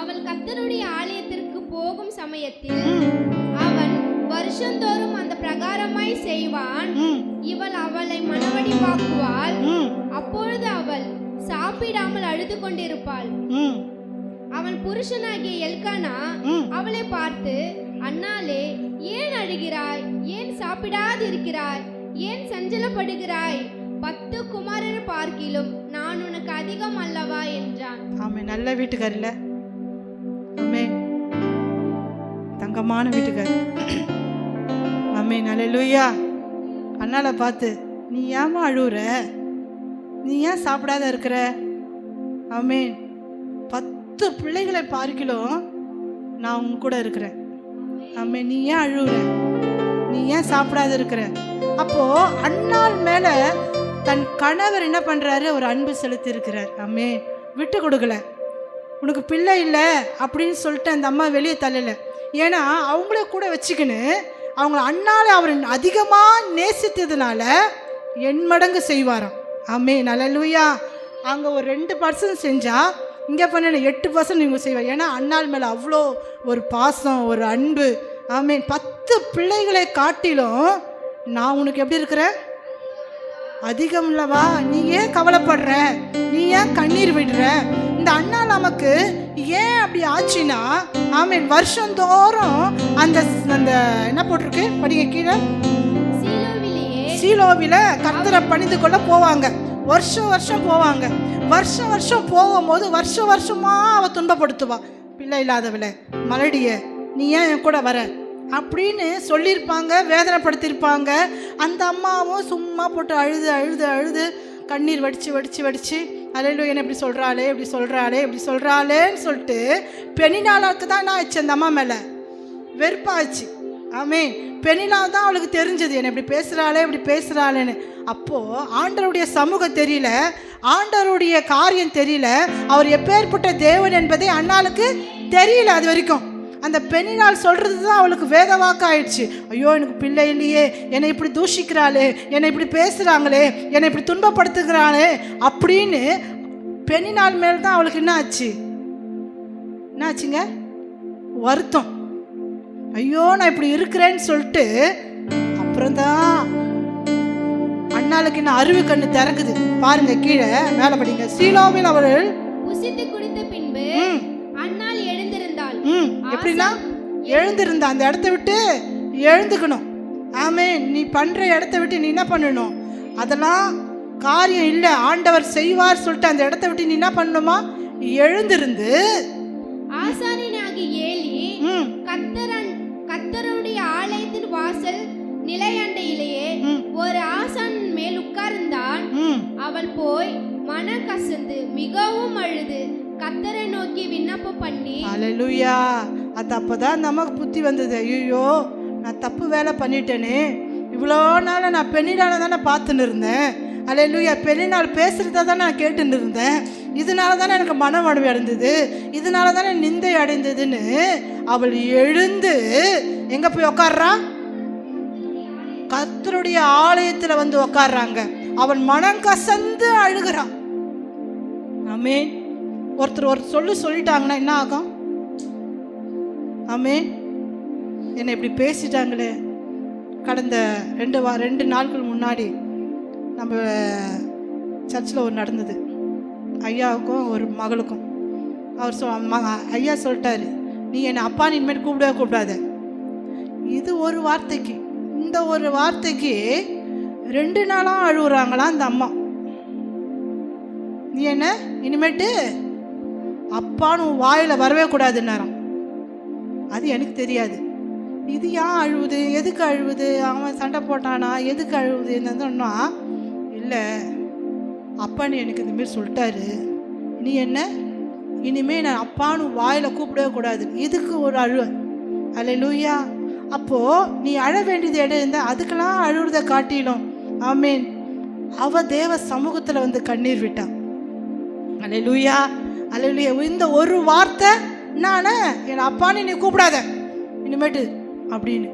அவள் கர்த்தருடைய ஆலயத்திற்கு போகும் சமயத்தில் அவன் வருஷந்தோறும் அந்த பிரகாரமாய் செய்வான். இவள் அவளை மனவடிவாக்குவாள். அப்பொழுது அவள் சாப்பிடாமல் அழுது கொண்டிருப்பாள். அவன் புருஷனாகிய எல்கானா அவளை பார்த்து, அன்னாளே, ஏன் அழுகிறாய்? ஏன் சாப்பிடாது இருக்கிறாய்? ஏன் சஞ்சலப்படுகிறாய்? 10 குமாரர் பார்க்கிலும் நான் உனக்கு அதிகம் அல்லவா என்றான். ஆமே. நல்ல வீட்டுக்காரில்ல? ஆமே. தங்கமான வீட்டுக்காரி. ஆமே. அல்லேலூயா. அண்ணால பார்த்து, நீ ஏமா அழுவுற? நீ ஏன் சாப்பிடாத இருக்கிற? ஆமே. 10 பிள்ளைகளை பார்க்கிலும் நான் உங்க கூட இருக்கிறேன். ஆமே. நீ ஏன் அழுவுற? நீ ஏன் சாப்பிடாத இருக்கிற? அப்போ அண்ணாள் மேல தன் கணவர் என்ன பண்றாரு? ஒரு அன்பு செலுத்தி இருக்கிறார். ஆமே. விட்டு கொடுக்கல. உனக்கு பிள்ளை இல்லை அப்படின்னு சொல்லிட்டு அந்த அம்மா வெளியே தள்ளலை. ஏன்னா அவங்கள கூட வச்சுக்கின்னு அவங்க அண்ணால அவர் அதிகமாக நேசித்ததுனால எண்மடங்கு செய்வாராம். ஆமென், அல்லேலூயா. அங்கே ஒரு 2% செஞ்சால் இங்கே பண்ண 8% இவங்க செய்வார். ஏன்னா அண்ணாள் மேலே அவ்வளோ ஒரு பாசம், ஒரு அன்பு. ஆமென். 10 பிள்ளைகளை காட்டிலும் நான் உனக்கு எப்படி இருக்கிறேன்? அதிகம் இல்லவா? நீ ஏன் கவலைப்படுற? நீ ஏன் கண்ணீர் விடுற? இந்த அண்ணா நமக்கு ஏன் அப்படி ஆச்சுன்னா, ஆமென், வருஷந்தோறும் அந்த அந்த என்ன போட்டிருக்கு படிங்க கீழே, சீலோவில கர்த்தரை பணிந்து கொள்ள போவாங்க. வருஷம் போவாங்க. வருஷம் போகும்போது வருஷமா அவ துன்பப்படுத்துவா. பிள்ளை இல்லாதவள, மலடிய, நீ ஏன் என் கூட வர அப்படின்னு சொல்லியிருப்பாங்க, வேதனைப்படுத்தியிருப்பாங்க. அந்த அம்மாவும் சும்மா போட்டு அழுது கண்ணீர் வடித்து அல்லேலூயா, என்ன இப்படி சொல்கிறாளேன்னு சொல்லிட்டு பெனினாளுக்கு தான் என்ன ஆச்சு? அந்த அம்மா மேலே வெறுப்பாச்சு. ஆமென். பெனினால் தான் அவளுக்கு தெரிஞ்சது, என்ன இப்படி பேசுகிறாளேன்னு. அப்போது ஆண்டவருடைய சமூகம் தெரியல, ஆண்டவருடைய காரியம் தெரியல, அவர் எப்பேற்பட்ட தேவன் என்பதை அண்ணாளுக்கு தெரியல. அது வரைக்கும் அந்த பெண்ணினால் சொல்கிறது தான் அவளுக்கு வேத வாக்கு ஆயிடுச்சு. ஐயோ, எனக்கு பிள்ளை இல்லையே, என்னை இப்படி தூஷிக்கிறாளே, என்னை இப்படி பேசுகிறாங்களே, என்னை இப்படி துன்பப்படுத்துகிறாளே அப்படின்னு பெண்ணினால் மேல் தான் அவளுக்கு என்ன ஆச்சுங்க? வருத்தம். ஐயோ, நான் இப்படி இருக்கிறேன்னு சொல்லிட்டு அப்புறம்தான் அண்ணாளுக்கு என்ன அறிவு கண்ணு திறக்குது. பாருங்க, கீழே மேலே படிங்க. சீலோவில் அவர்கள் புசித்து குடித்த பின்பு அண்ணாள் எழுந்திருந்தாள். எப்படின்னா எழுந்திருந்தா, அந்த இடத்த விட்டு எழுந்துக்கணும். ஆமென். நீ பண்ற இடத்த விட்டு நீ என்ன பண்ணணும்? அதெல்லாம் காரியம் இல்லை, ஆண்டவர் செய்வார் சொல்லிட்டு அந்த இடத்த விட்டு நீ என்ன பண்ணணுமா? எழுந்திருந்து ஆசாரியனாகி ஏலி கர்த்தருடைய ஆலயத்தின் வாசல் நிலையண்டையிலேயே ஒரு ஆசான் மேல் உட்கார்ந்தான். அவள் போய் மன கசந்து மிகவும் அழுது கர்த்தரை நோக்கி விண்ணப்பம் பண்ணி, அல்லேலூயா. அது அப்பதான் நமக்கு புத்தி வந்தது. ஐயோ, நான் தப்பு வேலை பண்ணிட்டேனே. இவ்வளோ நாள் நான் பெண்ணினால தானே பார்த்துன்னு இருந்தேன். அல்லேலூயா. பெண்ணினால் பேசுகிறத தான் நான் கேட்டுன்னு இருந்தேன். இதனால தானே எனக்கு மனம் வடுவை அடைந்தது, இதனால தானே நிந்தை அடைந்ததுன்னு அவள் எழுந்து எங்கே போய் உக்காடுறா? கர்த்தருடைய ஆலயத்தில் வந்து உக்காடுறாங்க. அவன் மனம் கசந்து அழுகிறான். ஆமென். ஒருத்தர் சொல்லிட்டாங்கன்னா என்ன ஆகும்? ஆமென். என்னை இப்படி பேசிட்டாங்களே. கடந்த 2 நாட்கள் முன்னாடி நம்ம சர்ச்சில் ஒரு நடந்தது. ஐயாவுக்கும் ஒரு மகளுக்கும். அவர் ஐயா சொல்லிட்டாரு, நீ என்னை அப்பான்னு இனிமேல் கூப்பிடாத. இது ஒரு வார்த்தைக்கு, இந்த ஒரு வார்த்தைக்கு 2 நாளாக அழுகுறாங்களாம் அந்த அம்மா. நீ என்ன இனிமேட்டு அப்பான்னு வாயில் வரவே கூடாதுன்னாராம். அது எனக்கு தெரியாது. இது ஏன் அழுவுது, எதுக்கு அழுவுது, அவன் சண்டை போட்டானா, எதுக்கு அழுவுது என்னன்னா, இல்லை அப்பான்னு எனக்கு இந்தமாரி சொல்லிட்டாரு, நீ என்ன இனிமேல் நான் அப்பான்னு வாயில் கூப்பிடவே கூடாது. இதுக்கு ஒரு அழு. அல்லேலூயா. அப்போது நீ அழ வேண்டியது இடம் இருந்தால் அதுக்கெல்லாம் அழுறதை காட்டிலும், ஆமீன், அவ தேவ சமூகத்தில் வந்து கண்ணீர் விட்டான். அல்லேலூயா, அல்லேலூயா. இந்த ஒரு வார்த்தை, நான் என் அப்பான்னு நீ கூப்பிடாத இனிமேட்டு அப்படின்னு.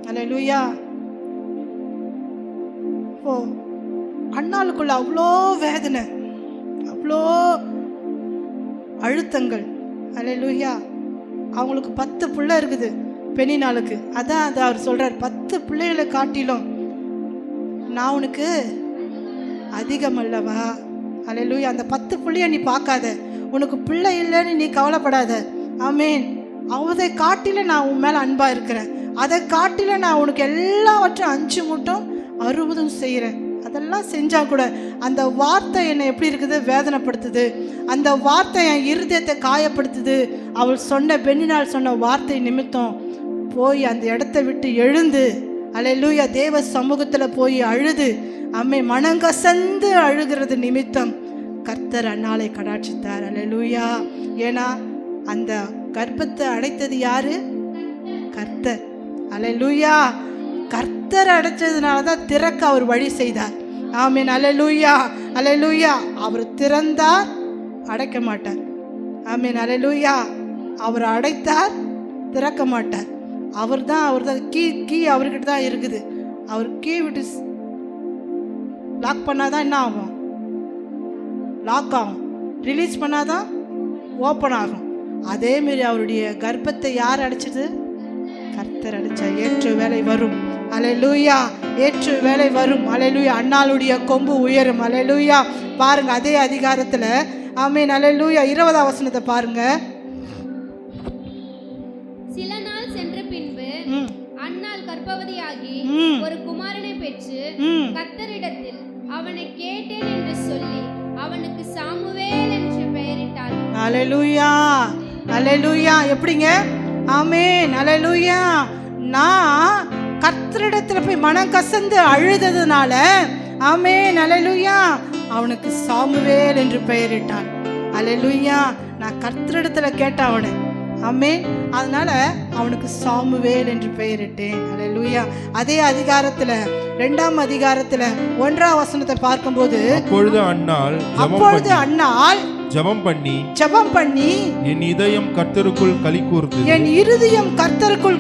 அல்லேலூயா. ஓ, அண்ணாளுக்குள்ள அவ்வளோ வேதனை, அவ்வளோ அழுத்தங்கள். அல்லேலூயா. அவங்களுக்கு 10 பிள்ளை இருக்குது பெண்ணினாளுக்கு. அதான் அது அவர் சொல்கிறார், 10 பிள்ளைகளை காட்டிலும் நான் உனக்கு அதிகம் அல்லவா. அல்லேலூயா. அந்த 10 பிள்ளைய நீ பார்க்காத, உனக்கு பிள்ளை இல்லைன்னு நீ கவலைப்படாத. ஆமீன். அதை காட்டில நான் உன் மேலே அன்பாக இருக்கிறேன். அதை காட்டில நான் உனக்கு எல்லாவற்றும் 5 மூட்டும் 60 செய்கிறேன். அதெல்லாம் செஞ்சால் கூட அந்த வார்த்தை என்னை எப்படி இருக்குது, வேதனைப்படுத்துது. அந்த வார்த்தை என் இருதயத்தை காயப்படுத்துது. அவள் சொன்ன, பெண்ணினால் சொன்ன வார்த்தை நிமித்தம் போய் அந்த இடத்த விட்டு எழுந்து, அல்லேலூயா, தேவ சமூகத்தில் போய் அழுது, அம்மை மனங்கசந்து அழுகிறது நிமித்தம் கர்த்தர் அண்ணாளை கடாட்சித்தார். அல்லேலூயா. ஏன்னா அந்த கர்ப்பத்தை அடைத்தது யாரு? கர்த்தர். அல்லேலூயா. கர்த்தர் அடைச்சதுனால தான் திறக்க அவர் வழி செய்தார். ஆமென். அல்லேலூயா, அல்லேலூயா. அவர் திறந்தார், அடைக்க மாட்டார். ஆமென். அல்லேலூயா. அவர் அடைத்தார், திறக்க மாட்டார். அவர் தான் கீ அவர்கிட்ட தான் இருக்குது. அவர் கீ விட்டு லாக் பண்ணாதான் என்ன ஆகும்? லாக் ஆகும். ரிலீஸ் பண்ணாதான் ஓப்பன் ஆகும். அதேமாரி அவருடைய கர்ப்பத்தை யார் அடைச்சது? கர்த்தர் அடைச்சா. ஏற்ற வேலை வரும். அல்லேலூயா. ஏற்ற வேலை வரும். அல்லேலூயா. அன்னாளுடைய கொம்பு உயரும். அல்லேலூயா. பாருங்க அதே அதிகாரத்தில் ஆமென். அல்லேலூயா. 20ஆம் வசனத்தை பாருங்க. சில நாள் சென்ற பின்பு அன்னாள் கர்ப்பவதியாகி ஒரு குமாரனை பெற்று கர்த்தரிடத்தில் அவனை கேட்டேன் என்று சொல்லி அவனுக்கு சாமுவேல் என்று பெயரிட்டாள். அல்லேலூயா, அல்லேலூயா. எப்படிங்க? ஆமென். அல்லேலூயா. நான் கர்த்தரிடத்துல போய் மனம் கசந்து அழுததுனால ஆமென். அல்லேலூயா. அவனுக்கு சாமுவேல் என்று பெயரிட்டான். அல்லேலூயா. நான் கர்த்தரிடத்துல கேட்டேன் அவனை. ஆமென். அதனால அவனுக்கு சாமுவேல் என்று பெயரிட்டேன். அல்லேலூயா. அதே அதிகாரத்துல 2ஆம் அதிகாரத்துல 1ஆம் வசனத்தை பார்க்கும்போது அப்பொழுது அன்னாள் ஜெபம் பண்ணி என் இதயம் கர்த்தருக்குள்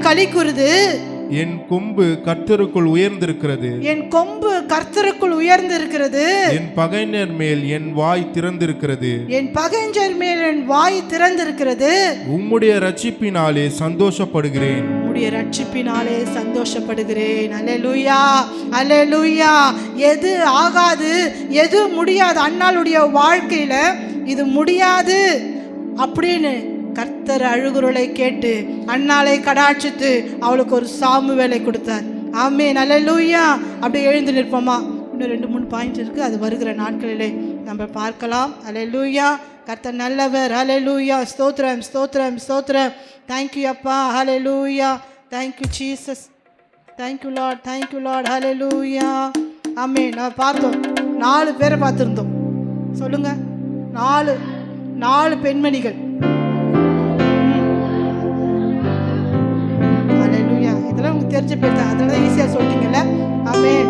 களிகூர்ந்து என் கொம்பு கர்த்தருக்குள் உயர்ந்திருக்கிறது. என் பகைஞர் மேல் என் வாய் திறந்திருக்கிறது. உம்முடைய ரட்சிப்பினாலே சந்தோஷப்படுகிறேன். அல்லேலூயா, அல்லேலூயா. எது ஆகாது, எது முடியாது, அன்னாளுடைய வாழ்க்கையில இது முடியாது அப்படின்னு கர்த்தர் அழுகுரலை கேட்டு அன்னாளை கடாட்சித்து அவளுக்கு ஒரு சாமுவேலை கொடுத்தார். ஆமென். அல்லேலூயா. அப்படி எழுந்து நிற்போமா? இன்னும் 2-3 பாயிண்ட் இருக்கு, அது வருகிற நாட்களிலே நம்ம பார்க்கலாம். அல்லேலூயா. கர்த்தர் நல்லவர். அல்லேலூயா. ஸ்தோத்திரம், ஸ்தோத்திரம், ஸ்தோத்திரம். தேங்க்யூ அப்பா. Hallelujah. Thank you Jesus. Thank you lord, thank you lord. Hallelujah. Amen. நான் பார்த்தோம் 4 பேரை பார்த்துருந்தோம். சொல்லுங்க. 4 பெண்மணிகள். அல்லேலூயா. இதெல்லாம் உங்களுக்கு தெரிஞ்ச பேர் தான், அதனால ஈஸியாக சொல்லிட்டீங்கல்ல. ஆமென்.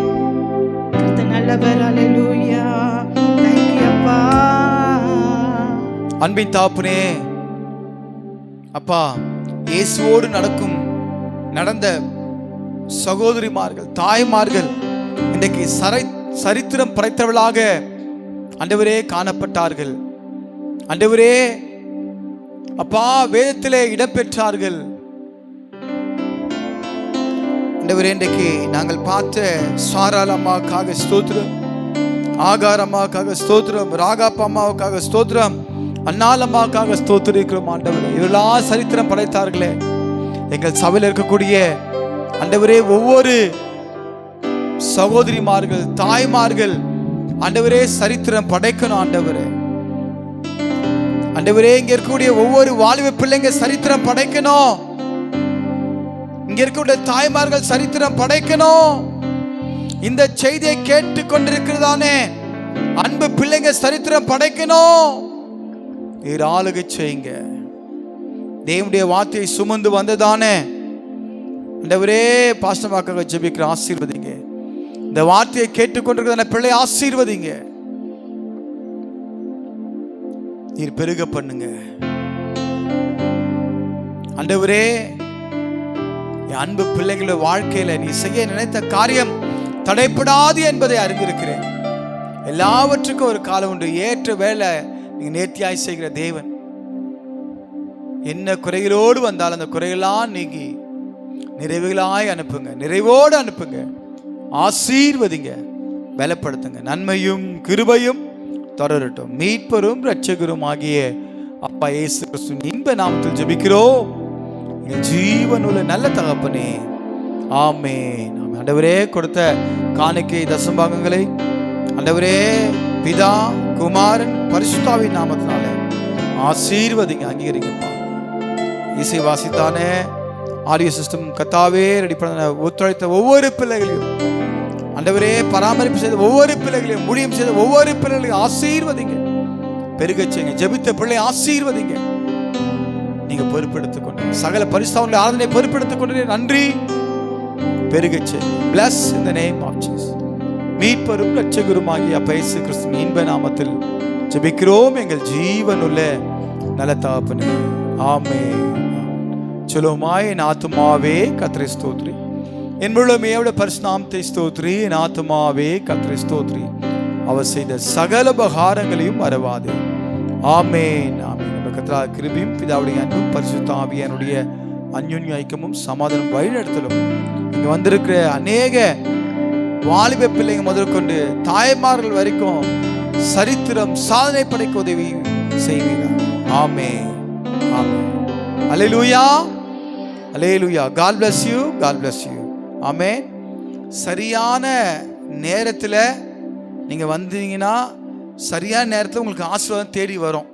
கர்த்தர் நல்லவர். அல்லேலூயா. தேங்க்யூ அப்பா. அன்பின் தாப்புனே அப்பா, இயேசுவோடு நடந்த சகோதரிமார்கள், தாய்மார்கள் இன்றைக்கு சரித்திரம் படைத்தவர்களாக ஆண்டவரே காணப்பட்டார்கள். ஆண்டவரே அப்பா, வேதத்திலே இடம்பெற்றார்கள். ஆண்டவரே, இன்றைக்கு நாங்கள் பார்த்த சாராள் அம்மாவுக்காக ஸ்தோத்திரம், ஆகார் அம்மாவுக்காக ஸ்தோத்திரம், ராகாப்பா அம்மாவுக்காக ஸ்தோத்திரம், அன்னாள் அம்மாவுக்காக ஸ்தோத்திரிக்கிறோம். ஆண்டவரே, இவர்களாம் சரித்திரம் படைத்தார்களே. எங்கள் சபையில் இருக்கக்கூடிய ஆண்டவரே ஒவ்வொரு சகோதரிமார்கள், தாய்மார்கள் ஆண்டவரே சரித்திரம் படைக்கணும். ஆண்டவரே, ஆண்டவரே இங்க இருக்கக்கூடிய ஒவ்வொரு வாலிப பிள்ளைங்க சரித்திரம் படைக்கணும். இங்க இருக்கக்கூடிய தாய்மார்கள் சரித்திரம் படைக்கணும். இந்த செய்தியை கேட்டு கொண்டிருக்கிறதானே அன்பு பிள்ளைங்க சரித்திரம் படைக்கணும். நீர் ஆளுகை செய்யுங்க. தேவனுடைய வார்த்தையை சுமந்து வந்ததானே ஆண்டவரே பாஸ்டமாக்காக ஜெபிக்கிற ஆசீர்வதிங்க. இந்த வார்த்தையை கேட்டுக்கொண்டிருக்கிறதான பிள்ளை ஆசீர்வதிங்க. நீர் பெருக பண்ணுங்க. ஆண்டவரே, என் அன்பு பிள்ளைகளோட வாழ்க்கையில நீ செய்ய நினைத்த காரியம் தடைப்படாது என்பதை அறிந்திருக்கிறேன். எல்லாவற்றுக்கும் ஒரு காலம் உண்டு. ஏற்ற வேலை நீங்க நேர்த்தியாய் செய்கிற தேவன். என்ன குறைகளோடு வந்தால் அந்த குறைகளாம் நீங்கி நிறைவுகளாய் அனுப்புங்க, நிறைவோடு அனுப்புங்க, ஆசீர்வதிங்க, பலப்படுத்துங்க. நன்மையும் கிருபையும் தொடரட்டும். மீட்பரும் இரட்சகரும் ஆகிய அப்பா இயேசு கிறிஸ்துவின் இன்ப நாமத்தில் ஜெபிக்கிறோம் எங்கள் ஜீவனுள்ள நல்ல தகப்பனே. ஆமென். ஆண்டவரே, கொடுத்த காணிக்கை தசம்பாகங்களை ஆண்டவரே பிதா குமாரன் பரிசுத்தாவின் நாமத்தினாலே ஆசீர்வதிங்க, அங்கீகரிங்கப்பா. இசை வாசித்தானே ஆடியோ சிஸ்டம் கத்தாவே ரெடி பண்ண ஒத்துழைத்த ஒவ்வொரு பிள்ளைகளையும் ஆண்டவரே பராமரிப்பு செய்த ஒவ்வொரு பிள்ளைகளையும், ஊழியம் செய்த ஒவ்வொரு பிள்ளைகளையும் ஆசீர்வதிங்க, பெருக செய்யுங்க. ஜெபித்த பிள்ளை ஆசீர்வதிங்க. நீங்க பொறுப்பெடுத்துக் கொண்டு சகல பரிசுத்தவான்களுடைய ஆராதனை பொறுப்பெடுத்துக் கொண்டு நன்றி. பெருக செய்யுங்க. Bless in the name of Jesus. மீட்பரும் இரட்சகருமாகிய இயேசு கிறிஸ்துவின் இன்ப நாமத்தில் ஜெபிக்கிறோம் எங்கள் ஜீவனுள்ள நல்ல தகப்பனே, ஆமென். சொல்லுமாய், என் ஆத்துமாவே கர்த்தரை ஸ்தோத்திரி, என் முழுமையோட பரிசுநாமத்தை ஸ்தோத்திரி. என் ஆத்துமாவே கர்த்தரை ஸ்தோத்திரி, அவர் செய்த சகல உபகாரங்களையும் மறவாதே. ஆமென், ஆமென். நம்ம கர்த்தருடைய கிருபையும் பிதாவுடைய அன்பும் பரிசுத்த ஆவியானுடைய அன்யோன்ய ஐக்கியமும் சமாதானம் வழிநடத்தலும் இங்க வந்திருக்கிற அநேக வாலிப பிள்ளைங்க முதற்கொண்டு தாய்மார்கள் வரைக்கும் சரித்திரம் சாதனை படைக்க உதவி செய்வீர்கள். ஆமென், ஆமென். அல்லேலூயா, அல்லேலூயா. God bless you, God bless you. ஆமென். சரியான நேரத்தில் நீங்கள் வந்தீங்கன்னா சரியான நேரத்தில் உங்களுக்கு ஆசீர்வாதம் தேடி வரும்.